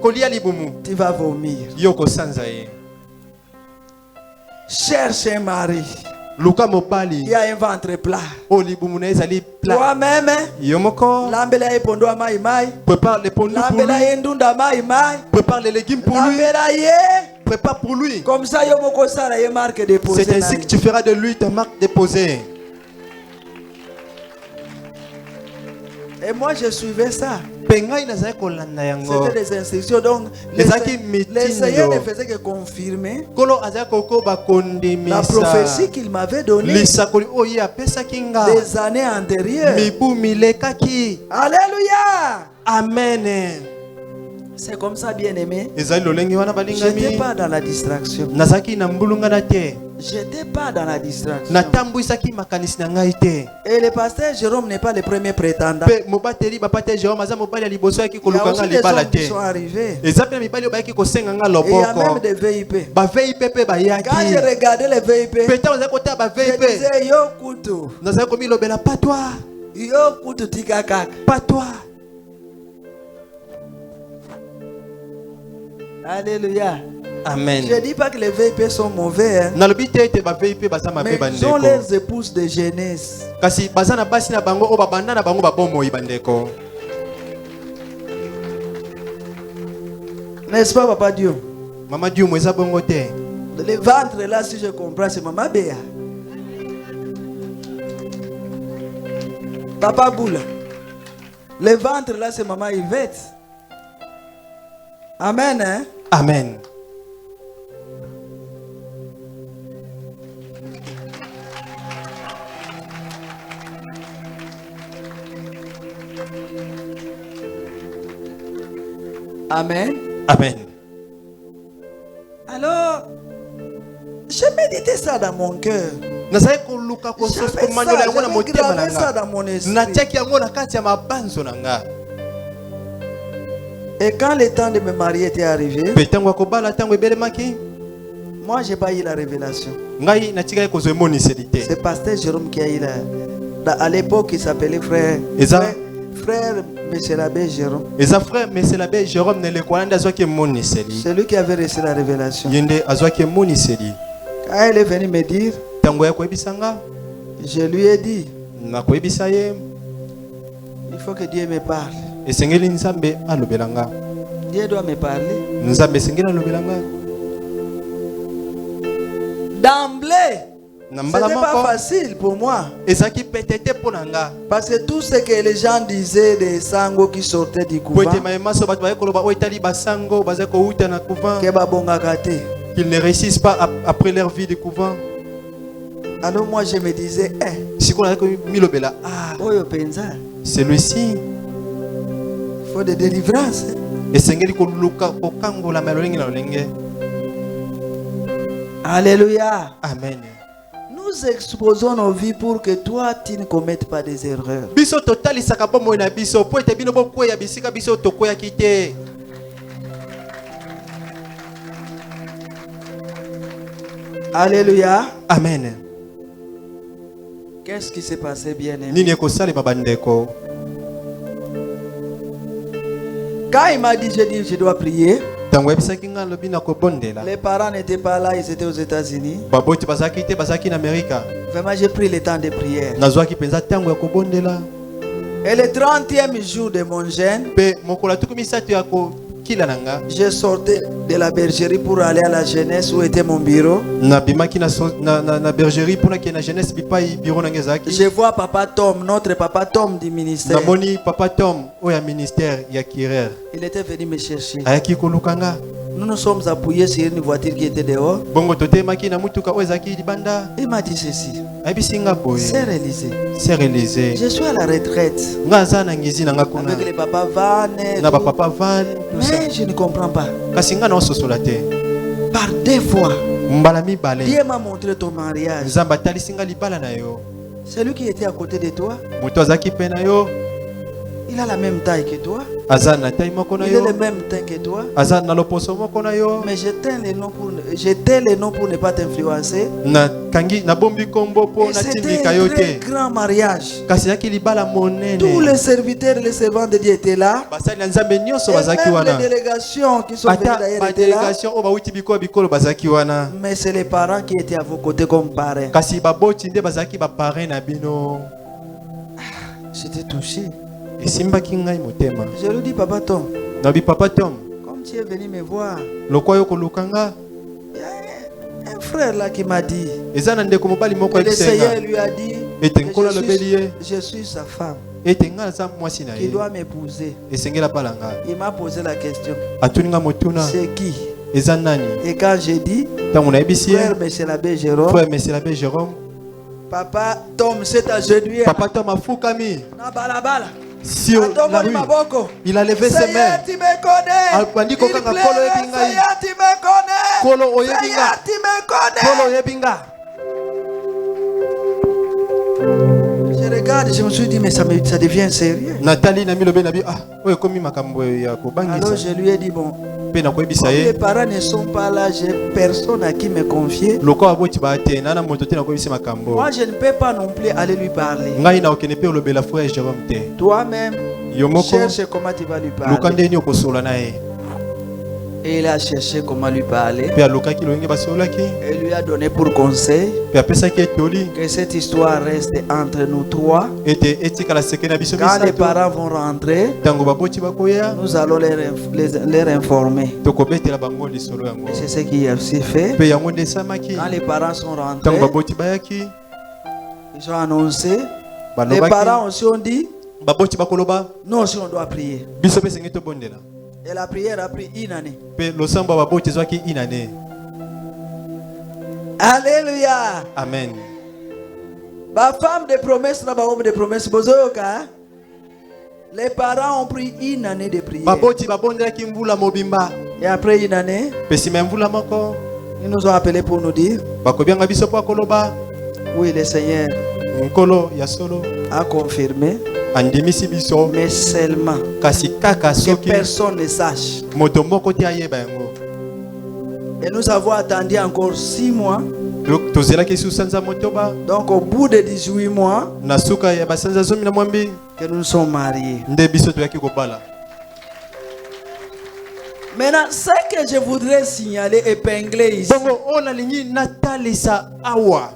kolia libumu. tu vas vomir. Yo kosanza ye. Cherche un mari Luka mobali. qui a un ventre plat. O libumu na ezali plat. Toi-même, Yo moko. lambela ye pondo mai mai. Prépare les pondu pour Lambela lui. ye ndunda mai mai. Prépare les légumes pour lui. Lambela ye. Prépare pour lui. Comme ça yo moko sala ye marque déposée. C'est ainsi que tu feras de lui ta marque déposée. Et moi je suivais ça. Pengai nazali kolanda yango. C'était des instructions. Donc Les Zaki le Seigneur ne mitindo. faisait que confirmer Kolo azali kokoba la kondimisa. prophétie qu'il m'avait donnée Lisakoli oyo apesaki nga. des années antérieures. Mibu milekaki. Alléluia. Amen. C'est comme ça, bien-aimé. Ezali lolenge wana Je n'étais balingami. pas dans la distraction. Nazaki na mbulungana te. J'étais pas dans la distraction. Natambwisaki makanisi na ngai te. Et le pasteur Jérôme n'est pas le premier prétendant. Pe mobateli bapate Jérôme aza mobali ya liboso yaki Il y a koluka nga aussi des libala hommes qui te. sont arrivés. Eza pe na mibali oyo bayaki kosenga nga Et il y a même loboko. des VIP. Bavei pe pe Quand bayaki. je regardais les VIP, Peta ozali kotala je bavei pe. disais, yo kutu, Nazali komilobela patwa. yo kutu tikakaka. Patwa. Alléluia. Amen. Je ne dis pas que les VIP sont mauvais, hein, Nalobi te ete bavei pe baza mabe mais ils bandeko. ont les épouses de jeunesse. Kasi baza na basi na bango oyo babanda na bango babomoi bandeko. N'est-ce pas, Papa Dieu? Mama Dieu eza bongo te. Le ventre là, si je comprends, c'est Maman Béa. Papa Boula. Le ventre là, c'est Maman Yvette. Amen, hein? Amen. Amen. Amen. Alors, j'ai médité ça dans mon cœur. J'avais ça dans mon esprit. Et quand le temps de me marier était arrivé, moi j'ai pas eu la révélation. C'est pasteur Jérôme qui a eu la. À l'époque, il s'appelait frère. Frère Monsieur l'abbé Jérôme. C'est lui qui avait reçu la révélation. Quand il est venu me dire, je lui ai dit, il faut que Dieu me parle. Dieu doit me parler. D'emblée, c'était pas facile pour moi. Parce que tout ce que les gens disaient des sangos qui sortaient du couvent, qu'ils ne réussissent pas après leur vie de couvent. Alors moi je me disais, celui-ci, il faut des délivrances. Alléluia. Amen. Nous exposons nos vies pour que toi tu ne commettes pas des erreurs. Alléluia. Amen. Qu'est-ce qui s'est passé, bien-aimé? Quand il m'a dit, j'ai dit, je dois prier. Les parents n'étaient pas là, ils étaient aux États-Unis. Vraiment, j'ai pris le temps de prière. Et le 30e jour de mon jeûne, je sortais de la bergerie pour aller à la jeunesse où était mon bureau. Je vois Papa Tom, notre Papa Tom du ministère. Il était venu me chercher. Nous nous sommes appuyés sur une voiture qui était dehors. Il m'a dit ceci. Sœur Élisée, je suis à la retraite. Avec les papas Van, mais je ne comprends pas. Par deux fois, Dieu m'a montré ton mariage. Celui qui était à côté de toi, il a la même taille que toi. Il a le même teint que toi. Mais j'éteins les noms pour ne pas t'influencer. C'était un très grand mariage. Tous les serviteurs et les servants de Dieu étaient là. Et même les délégations qui sont venues d'ailleurs étaient là. Mais c'est les parents qui étaient à vos côtés comme parrains. J'étais touché. Je lui dis, Papa Tom, comme tu es venu me voir, il y a un frère là qui m'a dit, le Seigneur lui a dit, je suis sa femme, qui doit m'épouser. Il m'a posé la question, c'est qui? Et quand j'ai dit, frère Monsieur l'abbé Jérôme, Papa Tom s'est agenouillé. Papa Tom a foukami. Sur la rue, il a levé ses mains. Tu me connais. Il plairait, Seigneur, tu me connais. Seigneur, tu me connais. Je regarde, je me suis dit, mais ça devient sérieux. Alors je lui ai dit, bon, comme les parents ne sont pas là, j'ai personne à qui me confier. Moi, je ne peux pas non plus aller lui parler. Toi-même, cherche comment tu vas lui parler. Et il a cherché comment lui parler. Et lui a donné pour conseil que cette histoire reste entre nous trois. Quand les parents vont rentrer, nous allons les informer. Et c'est ce qui a aussi fait. Quand les parents sont rentrés, ils ont annoncé. Les parents aussi ont dit, nous aussi on doit prier. Et la prière a pris une année. Alléluia. Amen. Ma femme de promesse, na homme de promesse, bozoyoka. Les parents ont pris une année de prière. baboti babondelaki mvula mobimba Et après une année, pesima mvula moko ils nous ont appelés pour nous dire, bakobianga biso po akoloba oui, le Seigneur nkolo ya solo a confirmé, andimisi biso mais seulement kasi kaka que soki personne ne sache. moto moko te ayeba yango. Et nous avons attendu encore 6 mois. tozelaki su sanza motoba Donc au bout de 18 mois, na suka ya basanza zomi na mwambi que nous sommes mariés. nde biso toyaki kobala. Maintenant, ce que je voudrais signaler, épingler ici. bongo oyo nalingi natalisa awa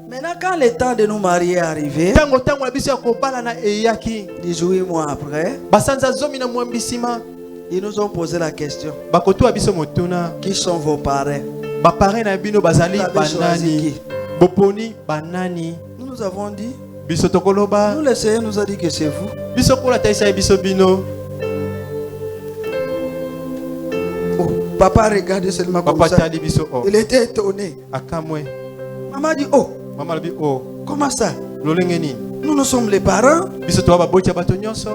Maintenant, quand le temps de nous marier est arrivé, ntango na biso ya kobala na eyaki 18 mois après, basanza zomi na mwambi nsima ils nous ont posé la question, bakotuwa biso motuna qui sont vos parents? bapare na bino bazali Vous avez choisi banani qui? boponi banani Nous avons dit, biso tokoloba nous le Seigneur nous a dit que c'est vous. biso kola taisa ya biso bino. Oh, papa regardait seulement comme papa ça. tali biso o Il était étonné. akamwe Maman dit, oh, mama lobi o comment ça? lolenge nini Nous sommes les parents. biso towa baboti ya bato nyonso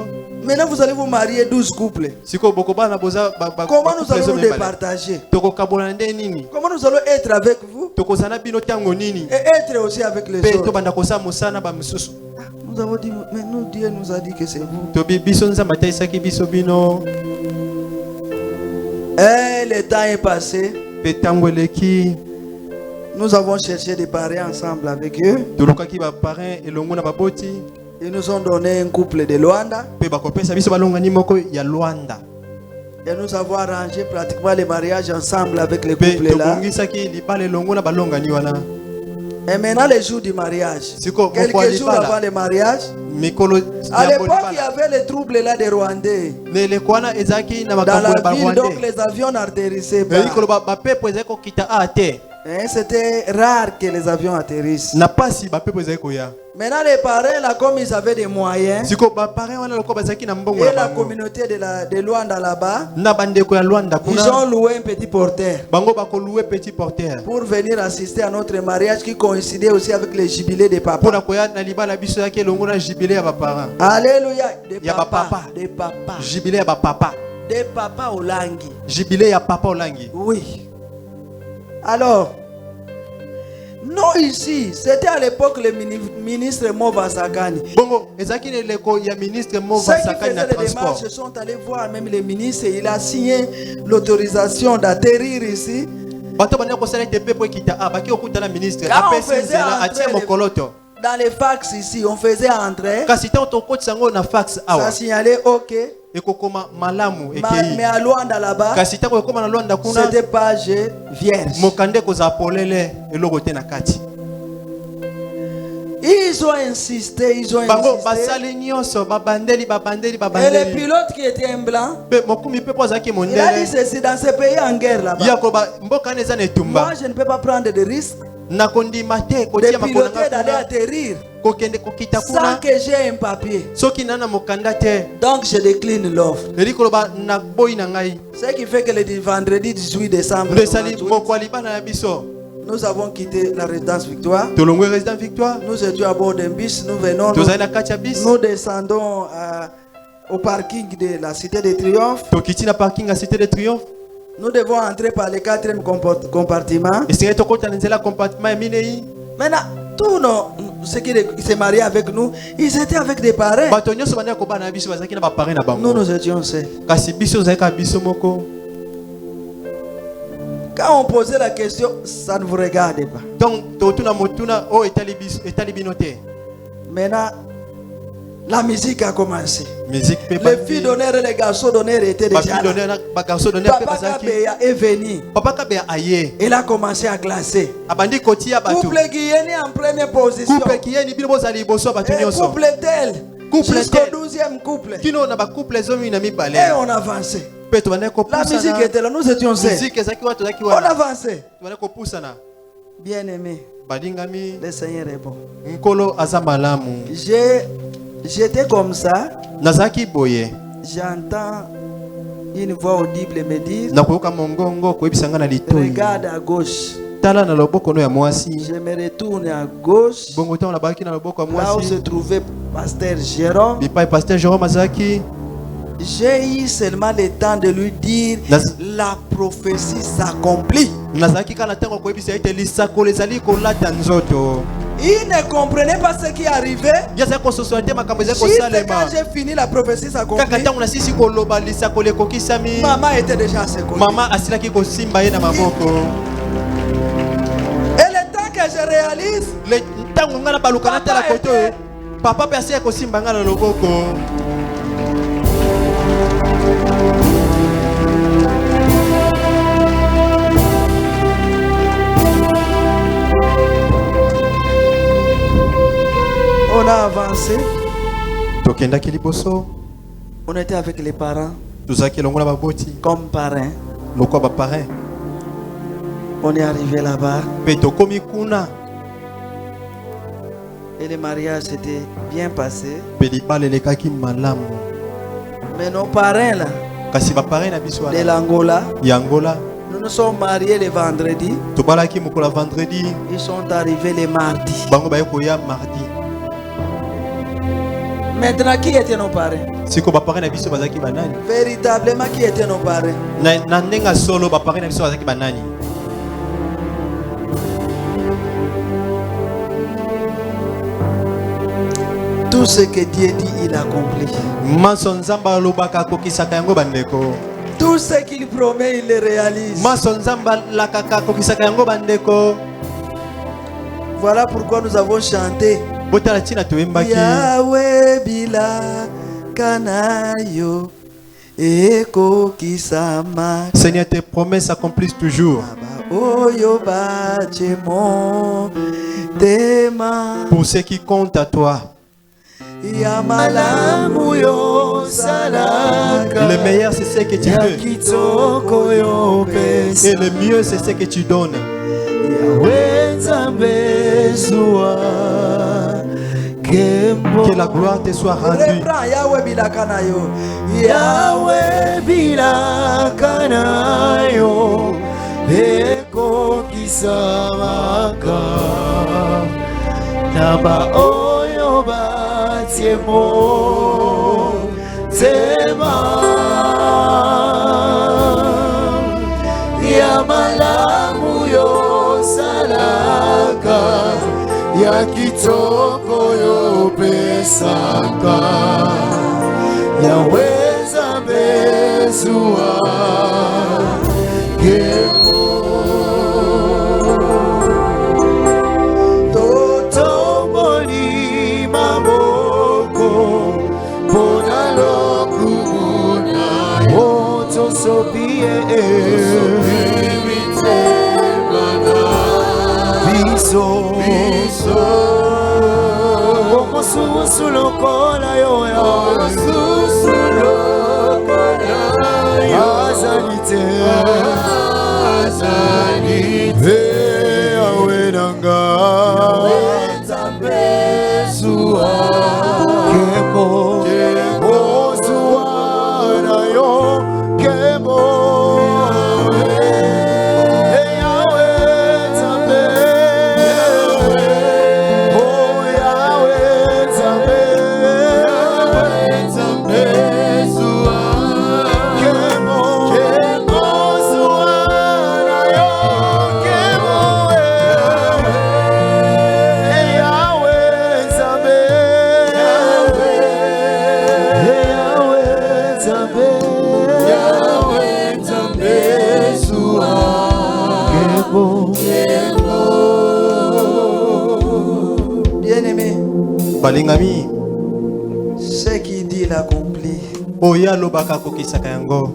Maintenant, vous allez vous marier 12 couples. sikoyo bokobana boza Comment nous allons nous départager? tokokabola nde nini Comment nous allons être avec vous tokozala na bino ntango nini et être aussi avec les mpe autres? tobanda kosala mosala ba misusu. Nous avons dit, mais nous, Dieu nous a dit que c'est vous. tobi biso nzambe ataisaki biso bino Et le temps est passé. mpe ntango eleki Nous avons cherché de parler ensemble avec eux. tolukaki baparrain elongo na baboti Ils nous ont donné un couple de Luanda. mpe bakopesa biso balongani moko ya Luanda Et nous avons arrangé pratiquement les mariages ensemble avec les mpe couples là. tobongisaki libala elongo na balongani wana. Et maintenant, les jours du mariage. Siko, Quelques jours libala. avant le mariage. mikolo À ya l'époque, il y bolibala. avait les troubles là des Rwandais. na eleko wana ezalaki na Dans makambo ya la ville, donc barwandais les avions n'atterrissaient pas. elikolo bapepo ezalaki kokita a te Hein, c'était rare que les avions atterrissent. na pasi bapepo ezalaki koya. Maintenant, les parents, là, comme ils avaient des moyens, siko baparrain wana loko bazalaki na mbongo et na la bango communauté de Luanda là-bas, na bandeko ya Luanda ils kuna ont loué un petit porteur bango bakoluwe petit porteur pour venir assister à notre mariage qui coïncidait aussi avec le jubilé de papa. mpona koya na libala biso yaki elongo na jibile ya baparent Alléluia. De Ya papa. papa. De papa. jibile ya bapapa De papa au langi. jibile ya papa olangi. Oui. Alors, nous ici, c'était à l'époque le ministre Mova Sakani. bongo ezalaki na eleko ya ministre Ceux Mova qui Sakani na faisaient les transport démarches sont allés voir même le ministre. Il a signé l'autorisation d'atterrir ici. bato banda kosala ete mpepo ekita a baki okutana ministre Quand on apesi faisait nzela atie entrer mokoloto dans les fax ici, on faisait entrer. kasi ntango tokotisa yango na fax Ça awa signalait OK. ekokoma malamu Mais ekei à Luanda là-bas, kasi ntango ekoma na Luanda kuna c'était page vierge. mokande kozala polele eloko te na kati Ils ont insisté, ils ont bango insisté. basali nyonso babandeli Et le babandeli pilote qui était un blanc, mpe mokumi mpe po azalaki il a dit mondele ceci, dans ce pays en guerre là-bas. ya koba mboka wana eza na Moi, etumba je ne peux pas prendre de risques nakondima te de kotia makolo piloter, d'aller nanga atterrir kokende kokita sans kuna que j'ai un papier. soki nana mokanda te Donc, je décline l'offre. eli koloba na boyi na ngai Ce qui fait que le vendredi 18 décembre, ndo esali moko ya libana ya biso nous avons quitté la résidence Victoire. tolongwe résident victoire Nous étions à bord d'un bus, nous venons, tozali na kati ya bis nous descendons au parking de la Cité de Triomphe. tokiti na parking ya cité de triomphe Nous devons entrer par le 4e compartiment. esengeli tokota na nzela compartiment ya minei Maintenant, tous ceux qui se mariaient avec nous, ils étaient avec des parents. bato nyonso bandaki kobana na biso bazalaki na baparrain na Nous, bango nous étions seuls. kasi biso ozalaki kaka biso moko. Quand on posait la question, ça ne vous regarde pas. donc totuna motuna oyo etali bino te Maintenant, la musique a commencé. musique mpe Les filles d'honneur et les garçons d'honneur étaient déjà bafille là. d'honneur na bagarçon d'honneur mpe Papa bazalaki Kabeya est venu. papa kabeya aye Il a commencé à classer. abandi kotia bato Couple Guyenni en première position. couple kiyeni bino bozala liboso ya bato Et nyonso couple tel. Couple Jusqu'au tel. 12e couple. kino na bacouple zomi na mibale Et on avançait. mpe tobandaki La musique kopusana était là. Nous étions seuls. musique ezalaki wana tozalaki On wana avançait. tobandaki kopusana Bien aimé. balingami Le Seigneur est bon. nkolo aza malamu J'étais comme ça. nazalaki boye J'entends une voix audible me dire, nakoyoka mongongo koyebisa nga na litoi regarde à gauche. Je me retourne à gauche. Là où se trouvait pasteur Jérôme. J'ai eu seulement le temps de lui dire la prophétie s'accomplit. Il ne comprenait pas ce qui arrivait. Juste quand j'ai fini, la prophétie s'accomplit. Maman était déjà à ses côtés. Et le temps que je réalise, papa était on a avancé. On était avec les parents. Comme parrain. On est arrivé là-bas. Et le mariage s'était bien passé. Mais nos parrains là, de l'Angola, nous nous sommes mariés le vendredi. Ils sont arrivés le mardi. Maintenant, qui étaient nos parrains? Véritablement, qui étaient nos parrains? Tout ce que Dieu dit, il accomplit. Tout ce qu'il promet, il le réalise. Voilà pourquoi nous avons chanté Yahweh bila kanayo eko kisama. Seigneur, tes promesses s'accomplissent toujours. Pour ce qui compte à toi. Le meilleur c'est ce que tu veux. Et le mieux c'est ce que tu donnes. Que la gloire te soit rendue. Yahweh bila kanayo. Yahweh bila kanayo eko kisamaka naba oyo batiemo tema ya malamu yo salaka ya kitoko yo pesaka yaweza bezua kemo totomboli maboko pona lokumuna otosobie biso susu lokola yo susu lokola yo azalite awenanga nzambezua kemo zua na yo kemo balingami ce qu'il dit il accomplit. Oya lobaka kokisaka yango.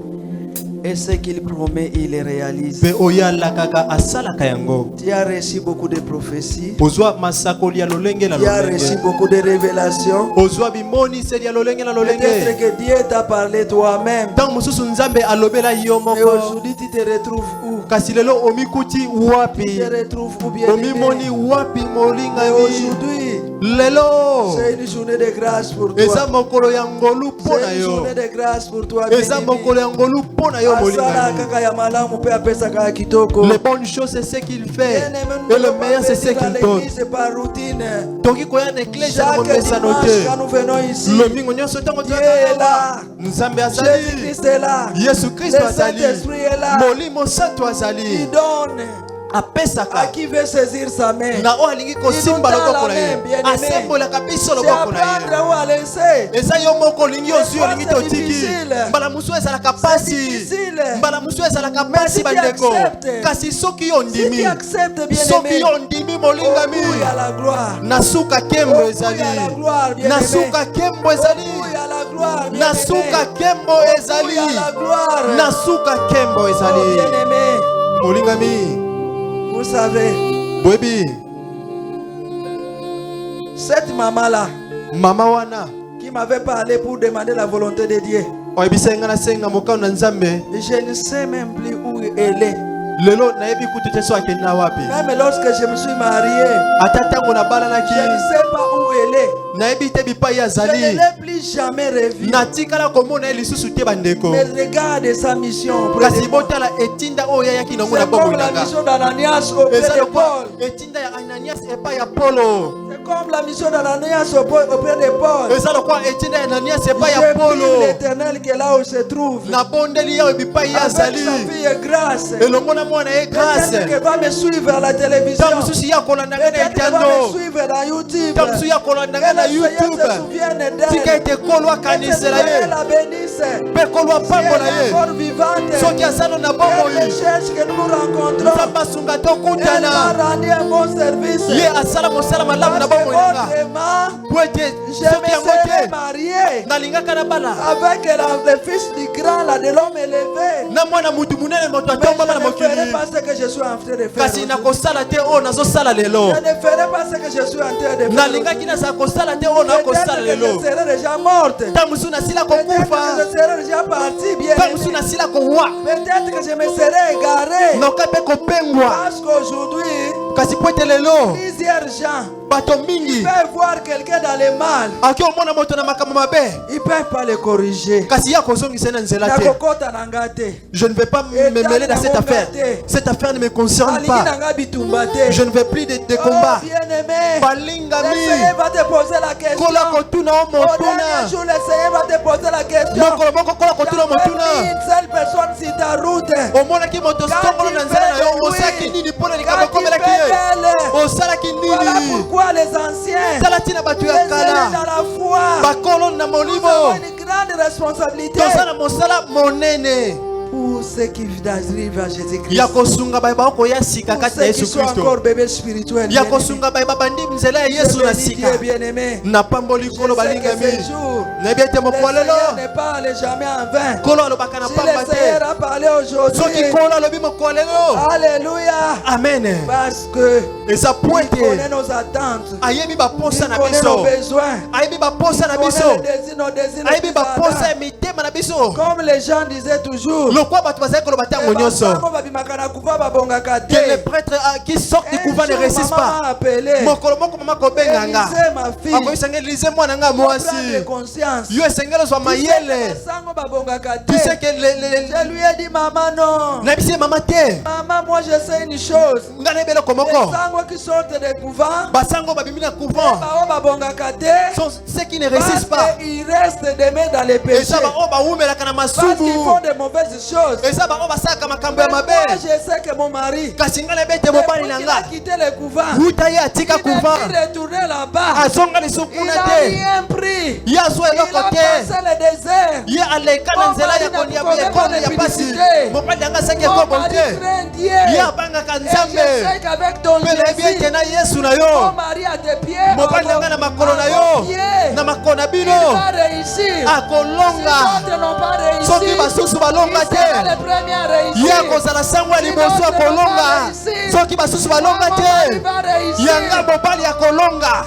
Et ce qu'il promet, il le réalise. Pe oya lakaka asalaka yango. Tu as reçu beaucoup de prophéties. Ozwa masakoli ya lolenge na lolenge. Tu as reçu beaucoup de révélations. Ozwa bimoni seli ya lolenge na lolenge. Peut-être que Dieu t'a parlé toi-même. Tant mususu nzambe alobela yo moko. Et aujourd'hui tu te retrouves où? Kasi lelo omikuti wapi? Tu te retrouves où bien? Omimoni wapi molinga yo? Aujourd'hui Lelo. C'est une journée de grâce pour toi. Eza mokolo ya ngolu pona C'est une yo. journée de grâce pour toi. Eza mokolo ya ngolu pona yo Asala molingami. kaka ya malamu pe apesa kaka kitoko. Les bonnes choses c'est ce qu'il fait. Bien-aimé, nous Et le ne devons meilleur pas c'est ce venir à qu'il donne. l'église par routine. Toki koya na église na Chaque komesa dimanche note. quand nous venons ici, Lomingo nyonso tango Dieu est là. Nzambe azali. Jésus-Christ est là. Yesu Kristo Le azali. Saint-Esprit est là. Molimo santo Il azali. donne à Apesaka. qui veut saisir sa main. Na o alingi kosimba loboko na ye. Asembolaka biso C'est à loboko na ye. prendre ou à laisser. Eza yo moko olingi ozwi olingi C'est totiki. difficile. Mbala mosusu ezalaka C'est pasi. difficile. Mbala mosusu ezalaka Mais pasi si tu bandeko. acceptes, Kasi soki yo Si ndimi. tu acceptes, Soki bien-aimé, yo ndimi molingami. oui à la gloire. Nasuka kembo Oui ezali. à la gloire, bien-aimé. Nasuka kembo ezali. Oui à la gloire, bien-aimé. Nasuka kembo Oui ezali. à la gloire. Nasuka kembo Oh, ezali. bien-aimé, Molingami. vous savez, Boyebi. cette maman-là Mama wana. qui m'avait parlé pour demander la volonté de Dieu, Oyebisa nga na senga mokano na Nzambe. je ne sais même plus où elle est. Lelo nayebi kutu te so akenda wapi. Même lorsque je me suis marié, Ata tango na balanaki. je ne sais pas où elle est. Nayebi te bipai Je ne azali. l'ai plus jamais revue. Natikala komona ye lisusu te bandeko. Mais regarde sa mission auprès Kasi de Paul. botala etinda oyo yayaki nango na C'est bomoi comme la nanga. mission d'Ananias auprès Eza de lokwa Paul. etinda ya Ananias epai ya Polo. C'est comme la mission d'Ananias auprès de Paul. Eza lokwa etinda ya Ananias epai ya Je prie Polo. l'Éternel qui est là où se trouve. Nabondeli yawe bipai ye Avec azali. sa fille Grâce. Elongo na mwana ye grâce. Peut-être qu'elle va me suivre à la télévision. Ta mosusu ya kolanda nga na Peut-être qu'elle va me etando. suivre à YouTube. Ta mosusu ya kolanda nga Que na le Seigneur YouTube. se souvienne Tika d'elle. ete kolwa Que kanisela Dieu ye. la bénisse. Mpe kolwa Si pambo elle na est ye. encore vivante, Soki azalo na qu'elle bomoi. recherche que nous nous rencontrons. Nzambe asunga Elle tokutana. m'a rendu un bon service. Ye asala mosala malamu na Parce que bomoi nanga. autrement, Po ete je soki me yango serais te marié nalingaka na bala avec le fils du grand, là, de l'homme élevé. na mwana mutu munene moto Mais atombama na je ne ferai mokili. pas ce que je suis en train de faire. Kasi nakosala te oyo nazosala lelo. Je ne ferai pas ce que je suis en train de faire. Nalingaki nazala kosala te oyo nakosala Peut-être que lelo. je serai déjà morte. Ta mosusu nasila Peut-être que kokufa. je serai déjà parti bien. Ta mosusu nasila kowa. Peut-être que je me serai égaré. noka mpe kopengwa. Parce qu'aujourd'hui, Kasi po ete lelo plusieurs gens bato mingi peuvent voir quelqu'un dans le mal. aki omona moto na makambo mabe Ils ne peuvent pas le corriger. kasi ya kozongisa na nzela te. Nakokota na nga te. Je ne vais pas me mêler dans cette affaire. Cette affaire ne me concerne Alingi pas. na nga bitumba te. Je ne veux plus de Oh, combats. bien-aimé. Le Balingami Seigneur va te poser la question. kola kotuna o Au dernier motuna. jour, le Seigneur va te poser la question. Mokolo moko kola kotuna o Il y a motuna. une seule personne sur ta route. Omonaki moto songolo na nzela na yo osalaki nini mpona likambo ekomelaki ye. Osalaki Voilà nini pourquoi les anciens, tala ntina bato les ya aînés dans kala la foi, bakolo na nous avons molimo une grande responsabilité toza na mosala monene pour ceux qui arrivent à Jésus-Christ. ya kosunga bayeba okoya sika Pour kati na ceux qui yesu sont kristo encore bébés spirituels. ya kosunga bayeba bandi nzela ya yesu na sika bien-aimé. na pamboli Je kolo sais que balingami ce jour, nayebi ete le mokolo Seigneur lelo ne parle jamais en vain. kolo alobaka na Si pamba le te Seigneur a parlé soki aujourd'hui, kolo alobi mokolo lelo alléluia, amen parce que eza po il connaît ete nos attentes, ayebi baposa il na connaît nos biso besoins, ayebi baposa na il connaît biso nos désirs, ayebi nos baposa ya desires. mitema na biso Comme les gens disaient toujours, lokwa bato bazali koloba ntango nyonso que les prêtres qui sortent du couvent ne réussissent pas. Mokolo moko mama kobenga nga akoyisanga elize mwana nga mwasi yo esengeli ozwa mayele. Tu sais que Je lui ai dit, maman, non. nayebisi ye mama te Maman, moi je sais une chose. nga nayebi eloko Les moko sango qui sortent des couvents, basango babimi na couvent sont ceux qui ne réussissent pas. ils restent des mains dans les péchés. eza baoyo bawumelaka na Parce qu'ils font masumu de mauvaises choses. eza baoyo basalaka makambo ya Mais mabe moi, je sais que mon mari, kasi nga nayebi ete depuis mobali na qu'il a nga quitté le couvent, wuta ye atika il n'est couvent plus retourné là-bas. azonga lisusu Il kuna n'a te rien pris. ye azwa Il a eloko te passé le désert. ye aleka na nzela ya kondo ya pasi mobali yanga asaki Mon ekobo mari te craint Dieu. ye abangaka Et je nzambe sais qu'avec ton mpe nayebi ete Jésus, na yesu na mon yo mari à tes pieds, mobali yanga na makolo na yo na makolo na il bino va réussir. Si akolonga d'autres n'ont pas réussi, soki basusu balonga il sera te le premier à réussir. ye akozala sango ya liboso akolonga soki basusu balonga Mon te mari va réussir. yanga mobali akolonga.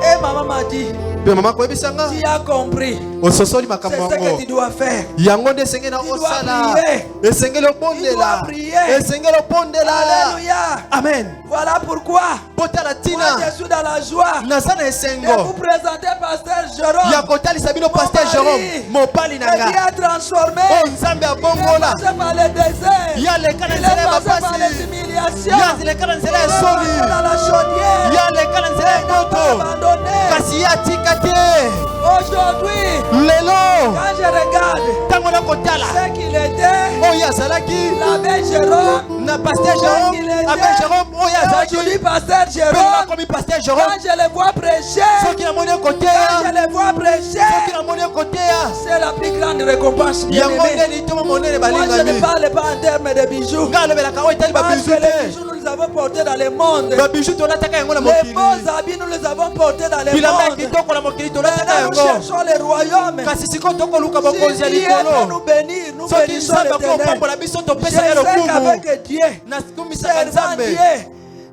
Et maman m'a dit, Pe maman koyebisanga tu as compris. ososoli C'est makambo ce que yango. tu dois faire. Yango nde esengeli na Tu dois osala. prier. Esengeli Tu dois obondela. prier. Esengeli obondela. Alléluia. Amen. Voilà pourquoi Botala moi tina. je suis dans la joie Naza na de esengo. vous présenter Pasteur Ya Jérôme. kotalisa bino Pasteur Mon Jérôme. mari. Mopali Qui nanga. a transformé. Oh Nzambe Il est abongola. passé par le désert. Ya leka na Il nzela est ya passé par bapasi. les humiliations. Ya leka na nzela Il ya est passé soni. dans la chaudière. Ya leka na nzela ya Il n'a pas moto. abandonné. Kasi ya tika te. Aujourd'hui, Lelo. quand je regarde Ntango nakotala. ce qu'il était, Oyo azalaki. l'abbé Jérôme, Na Pasteur Jérôme. qu'il était, Abbé Jérôme. Oyo et azalaki. aujourd'hui Pasteur Pe Jérôme, nakomi Pasteur Jérôme. quand je le vois prêcher, Soki namoni quand koteya. je le vois Soki prêcher, namoni koteya. c'est la plus grande récompense. Yango bien-aimé. nde litoma monene Moi, je ne balingami. parle pas en termes de bijoux. Nga alobelaka oyo etali Parce babiju que les te. bijoux, nous les avons portés dans le monde. Babiju tolataka yango na Les mokili. beaux habits, nous les avons portés dans le bilamba ya monde. kitoko na mokili tolataka Maintenant, nous yango. cherchons le royaume. Kasi sikoyo tokoluka bokonzi ya Si Dieu veut likolo. nous bénir, nous Soki bénissons nzambe l'Éternel. akopambola biso Je topesa ye sais lokumu. qu'avec Dieu, Nasumisaka servant nzambe. Dieu,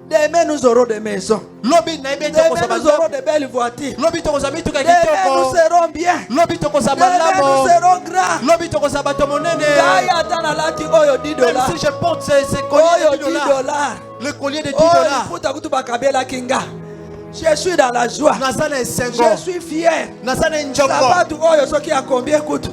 demain nous aurons des maisons. Lobi nayebi ete Demain tokozwa nous aurons bandako. de belles voitures. Lobi tokozwa mituka ya Demain nous kitoko. serons bien. Lobi tokozwa Demain malamu. nous serons grands. Lobi tokozwa bato monene. Kaya atana lati oyo 10 Même dollars. si je porte ces colliers Oyo de 10 $10. dollars. Le collier de $10. Oh, lifuta kutu bakabela kinga. Je suis dans la joie. Naza na esengo. Je suis fier. Naza na njongo. Sabatu oyo soki a combien coûte?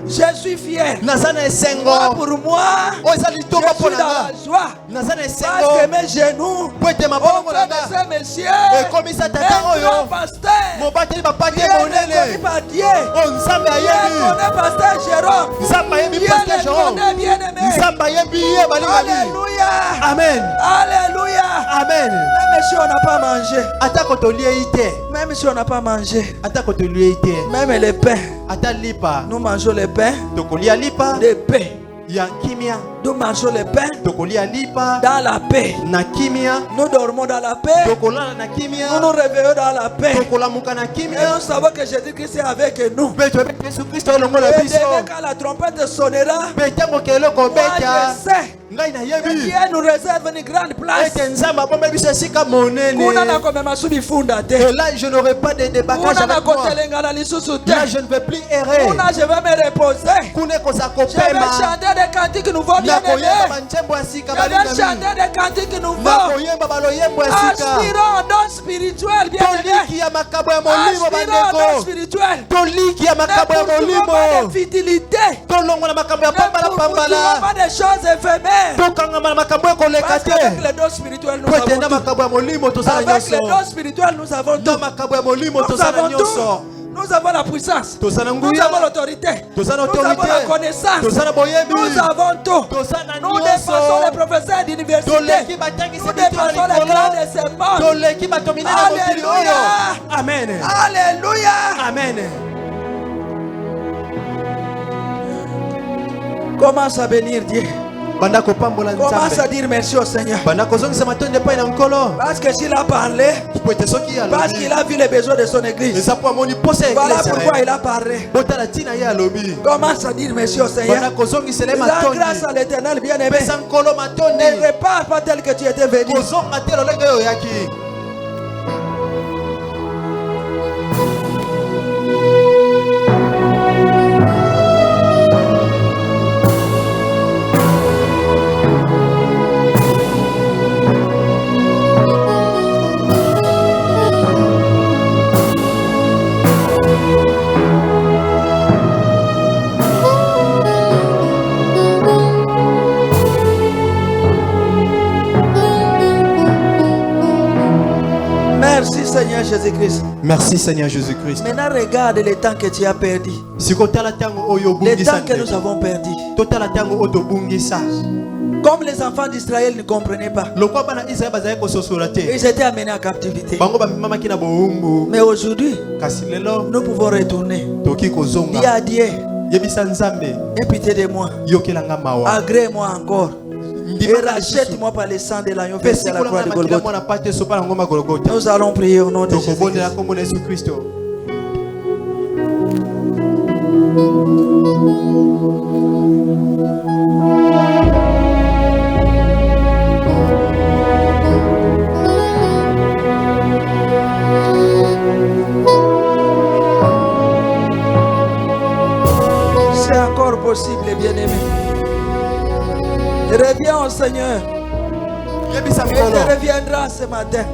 Je suis fier. Naza na esengo. Moi, pour moi, Oyo eza je litoko suis mpo dans na la nga. joie. Naza na Parce esengo. que mes genoux, Po ete au mabongo na fait de nga. ces messieurs, Ekomisa tata un oyo. grand pasteur, Mobateli bapate Dieu ne connaît monene. pas Dieu. Oh Nzambe Dieu ayebi. connaît pasteur Jérôme. Nzambe ayebi Dieu Pasteur le Jérôme. connaît bien aimé. Nzambe ayebi ye balingami. Alléluia. Amen. Alléluia. Amen. Même si on n'a pas mangé, Ata kotoliei te. même si on n'a pas mangé, Ata kotoliei te. même le pain, Ata lipa. nous mangeons le pain Tokolia lipa. de paix. Ya kimia. Nous mangeons le pain Tokolia lipa. dans la paix. Na kimia. Nous dormons dans la paix. Tokolala na Nous kimia. nous réveillons dans la paix. Tokolamuka na Et kimia. nous savons que Jésus-Christ est avec nous. Mpe toyebi Yesu Kristo elongo na Et biso. demain, quand la trompette sonnera, Mpe ntango kelelo moi kobeta. je sais Ngai que nayebi. Dieu nous réserve une grande place. Ete Nzambe abombeli biso esika Kuna monene. na komema subi funda te. Et là, je n'aurai pas de débâclage Kuna na avec moi. kotelenga na lisusu te. Là, je ne vais plus errer. Kuna je vais me reposer. Kuna koza Je vais kopema. chanter des cantiques nouveaux bien Nakoyemba aimés. banjembo ya sika Je vais balingami. chanter des cantiques nouveaux. Nakoyemba baloyembo ya sika. Aspirons au don spirituel bien aimé. Toliki ya makabo ya molimo Aspirons au don bandeko. spirituel. Toliki ya Ne makabo ya poursuivons pas molimo. des futilités. Tolongwa na makambo ya Ne poursuivons pambala. pas des choses éphémères. Tokangama na makambo ekoleka Parce te. qu'avec le don spirituel, nous Po ete na avons tout. makambo ya molimo tozala Avec le nyonso. don spirituel, nous avons Na tout. makambo ya molimo Nous tozala avons nyonso. tout. Nous avons la puissance. Tozala Nous nguya. avons l'autorité. Tozala Nous avons autorité. la connaissance. Tozala boyebi. Nous avons tout. Tozala Nous dépassons les nyonso. professeurs d'université. Toleki batangisi Nous bitiro dépassons les likolo. grands de ce monde. Toleki bato minene na mokili oyo. Alléluia. Amen. Alléluia. Amen. Commence à bénir Dieu. Banda kopambola Commence à Nzambe. dire merci au Seigneur. Banda kozongisa matondo epai na nkolo. Parce que s'il a parlé, Po ete soki parce qu'il alobi. a vu les besoins de son église. Eza po amoni posa ya Voilà eglise pourquoi na ye. il a parlé. Botala ntina ye alobi. Commence à dire merci au Banda Seigneur. kozongisela ye Rends matondi. grâce à l'éternel bien-aimé. Pesa nkolo matondi. Ne repars pas tel que tu étais venu. Kozonga te lolenge oyo oyaki. Merci Seigneur Jésus-Christ. Merci Seigneur Jésus-Christ. Maintenant regarde le temps que tu as perdu. Sikotala ntango oyo Le obungisa temps que nous ndeko. avons perdu. Totala ntango oyo tobungisa. Comme les enfants d'Israël ne comprenaient pas. Lokwa bana Israel bazali kososola te. Ils étaient amenés en captivité. Bango bamemamaki na bowumbu. Mais aujourd'hui, Kasi lelo nous pouvons retourner. toki Dis kozonga. à Dieu, Yebisa Nzambe. aie pitié de moi. Yokelanga mawa. Agrée-moi encore. Et Ndimaka rachète-moi par le sang de l'agneau versé à la croix de makila Golgotha. mwana pate sopa na ngoma Golgotha. Nous allons prier au nom de Jésus. Tokobondela kombo na Yesu Kristo. Reviens au Seigneur. Yebisa Et Nkolo. tu reviendras ce matin.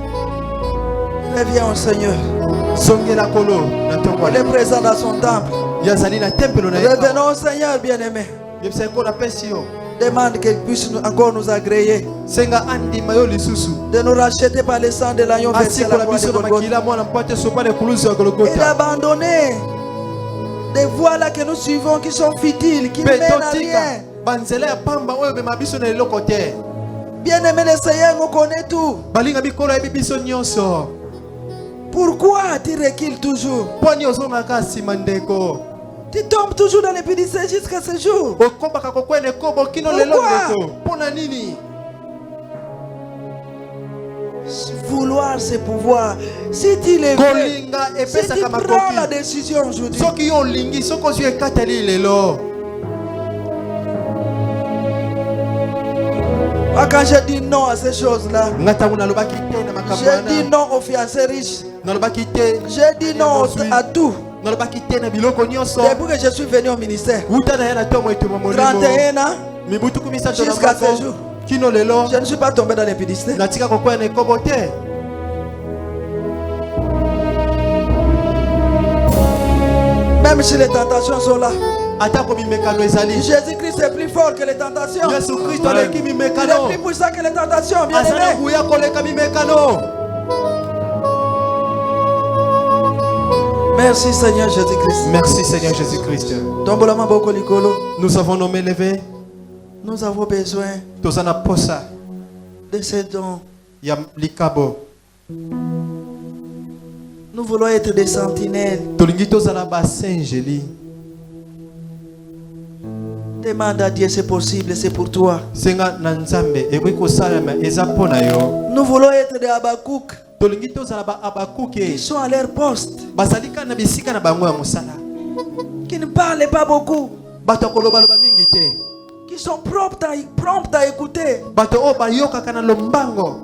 Reviens au Seigneur. Songela Kolo na ntongo Il est wana. présent dans son temple. Yazali na tempelo na ye. Revenons au Seigneur, bien-aimé. Yebisa Nkolo apesi yo. Demande qu'il puisse encore nous agréer. Senga andima yo lisusu. De nous racheter par le sang de l'agneau versé à la Asikola croix de biso na Golgotha. makila mwana mpate sopa na ekulusu ya Et Golgotha. d'abandonner des voies là que nous suivons qui sont futiles, qui ne Mpe mènent à totika rien. banzela ya pamba oyo mema biso na eloko te. Bien-aimé, le Seigneur nous connaît tout. Balinga bikolo yebi biso nyonso. Pourquoi tu recules toujours? Poni ozongaka nsima ndeko. Tu tombes toujours dans l'épidémie jusqu'à ce jour. Okobaka kokwena ekobo kino lelo Pourquoi? ndeko. Mpona nini? Vouloir c'est pouvoir. Si tu le veux, Kolinga si tu epesaka prends la makoki. décision aujourd'hui, Soki yo olingi soki ozwi ekateli lelo. quand je dis non à ces choses-là, Nga ntango nalobaki te na makambo je dis wana. non aux fiancés riches. Nalobaki te. Je dis non à tout. Nalobaki te na biloko nyonso. Depuis que je suis venu au ministère, Wuta na ye na ntongo etoma molimo. 31 ans, Mibutuku misato na jusqu'à ce moko. jour, Kino lelo. je ne suis pas tombé dans l'épidémie. Natika kokwena ekobo te. Même si les tentations sont là, Atako mimekano ezali. Jésus-Christ est plus fort que les tentations. Yesu Kristo aleki Il est mimekano. plus puissant que les tentations, bien Azana aimé. nguya koleka mimekano. Merci Seigneur Jésus-Christ. Merci Seigneur Jésus-Christ. Tombolama boko likolo. Nous avons nommé levé. Nous avons besoin Tozana posa. de ces dons. Ya likabo. Nous voulons être des sentinelles. Tolingi tozala ba Saint-Gély. Demande à Dieu, c'est possible, c'est pour toi. Senga na Nzambe ekoki kosalema eza mpona yo. Nous voulons être des Habakkuk Tolingi tozala ba qui Abakuke. sont à leur poste, Bazali kaka na bisika na bango ya mosala. qui ne parlent pas beaucoup, Bato kolobaloba mingi te. qui sont promptes à écouter, Bato oyo bayokaka na lombango.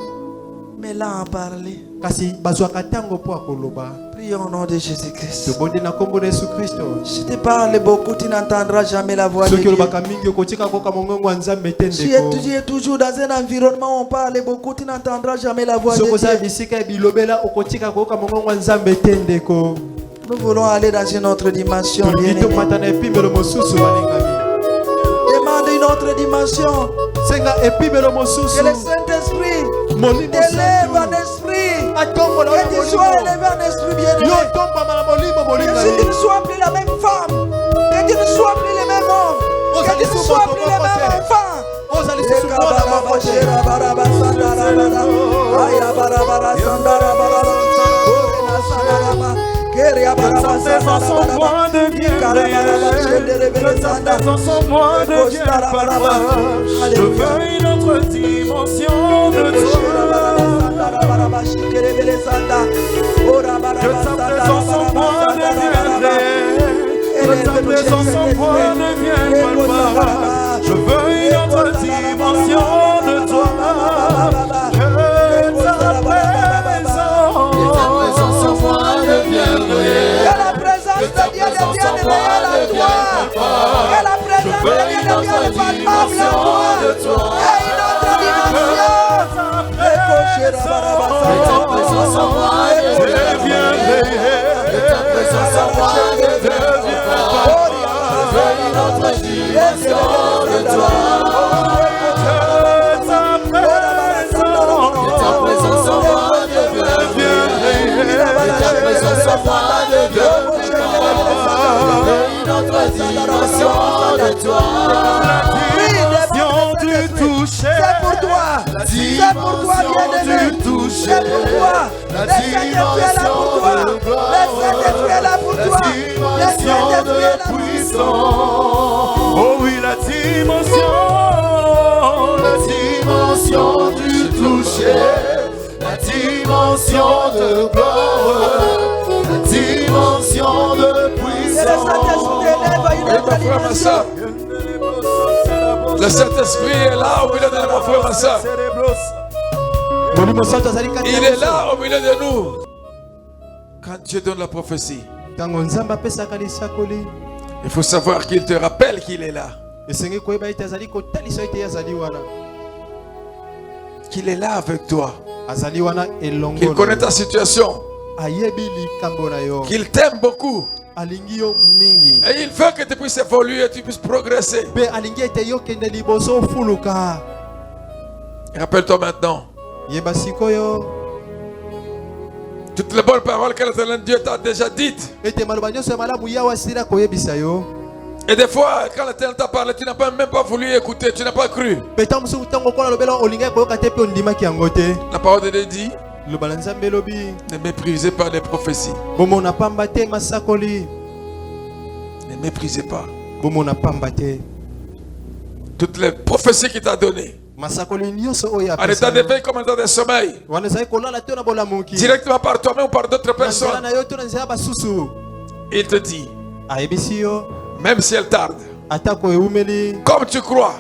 mais là en parler. Kasi bazwaka ntango mpo akoloba. Prions au nom de Jésus-Christ. Tobondi na kombo na Yesu Kristo. Si tu parles beaucoup, tu n'entendras jamais la voix de Soki Dieu. olobaka mingi okotika koka mongongo ya Nzambe te Si ndeko. tu es toujours dans un environnement où on parle beaucoup, tu n'entendras jamais la voix de Soki ozala Dieu. bisika ya bilobela okotika koka mongongo ya Nzambe te ndeko. Nous voulons aller dans une autre dimension, Tolingi bien-aimé. tomata na epimelo mosusu balingami. Demande une autre dimension. Senga epimelo Que mosusu. le Saint-Esprit Molimo t'élève en santu. esprit. Atombola Que oyo tu sois molimo. élevé en esprit, bien-aimé. Yo tombama na molimo Que si tu molingami. ne sois plus la même femme, que tu ne sois plus le même homme, que tu ne sois plus le même enfant. Ozali susu mwana moko te. Je veux une autre dimension de Que ta présence en moi devienne réelle. Que ta présence en moi devienne palpable. Je veux une autre dimension de toi. Que ta présence en moi devienne réelle. Que la présence de Dieu devienne réelle en toi. Que la présence de Dieu devienne palpable en toi. Et une autre dimension. Que ta présence en moi devienne réelle. Que ta présence en moi devienne palpable. Je veux une autre dimension de toi. Que ta présence en moi devienne réelle. Que ta présence en moi devienne palpable. Une autre dimension de toi. La dimension du toucher. C'est pour toi. C'est pour toi, bien-aimé. C'est pour toi. La Le Saint-Esprit est là pour toi. Le Saint-Esprit est là pour toi. Le Saint-Esprit est là pour toi. Oh oui, la dimension du toucher, la dimension de gloire, la dimension de Et le Saint-Esprit élève à une autre dimension. Le Saint-Esprit est là au milieu de nos frères et sœurs. Molimo santu azali kati Il na est biso. là au milieu de nous. Quand Dieu donne la prophétie, Ntango Nzambe apesaka lisakoli. il faut savoir qu'il te rappelle qu'il est là. Qu'il est là avec toi. Qu'il connaît ta situation. Qu'il t'aime beaucoup. Et il veut que tu puisses évoluer et tu puisses progresser. Rappelle-toi maintenant. Toutes les bonnes paroles que l'éternel Dieu t'a déjà dites. Et des fois, quand l'éternel t'a parlé, tu n'as même pas voulu écouter, tu n'as pas cru. La parole de Dieu dit: ne méprisez pas les prophéties. Ne méprisez pas. Toutes les prophéties qu'il t'a données. En état de veille comme en état de sommeil. Directement par toi-même ou par d'autres personnes. Il te dit, même si elles tardent, comme tu crois,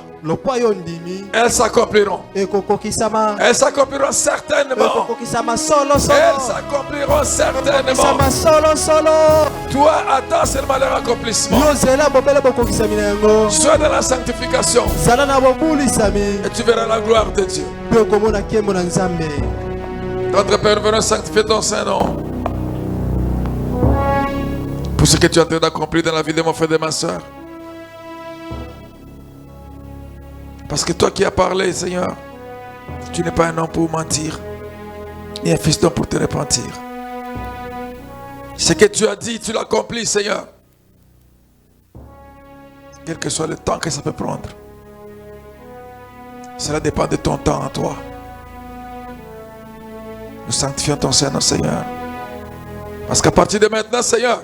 elles s'accompliront. Elles s'accompliront certainement. Elles s'accompliront certainement. Toi, attends seulement leur accomplissement. Sois dans la sanctification. Et tu verras la gloire de Dieu. Notre Père, venons sanctifier ton Saint-Nom. Pour ce que tu es en train d'accomplir dans la vie de mon frère et de ma soeur. Parce que toi qui as parlé, Seigneur, tu n'es pas un homme pour mentir, ni un fils d'homme pour te repentir. Ce que tu as dit, tu l'accomplis, Seigneur. Quel que soit le temps que ça peut prendre. Cela dépend de ton temps à toi. Nous sanctifions ton Seigneur, Seigneur. Parce qu'à partir de maintenant, Seigneur,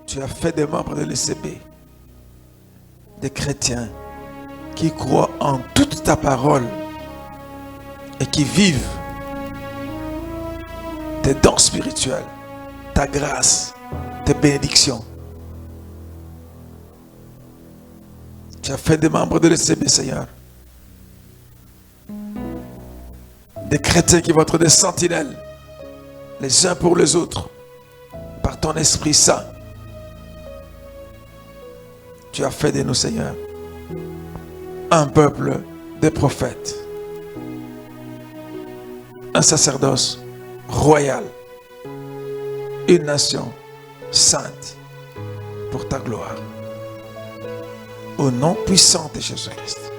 tu as fait des membres de l'ECB. Des chrétiens qui croient en toute ta parole et qui vivent tes dons spirituels, ta grâce, tes bénédictions. Tu as fait des membres de l'ECB, Seigneur. Des chrétiens qui vont être des sentinelles, les uns pour les autres, par ton Esprit Saint. Tu as fait de nous, Seigneur, un peuple de prophètes, un sacerdoce royal, une nation sainte pour ta gloire. Au nom puissant de Jésus-Christ.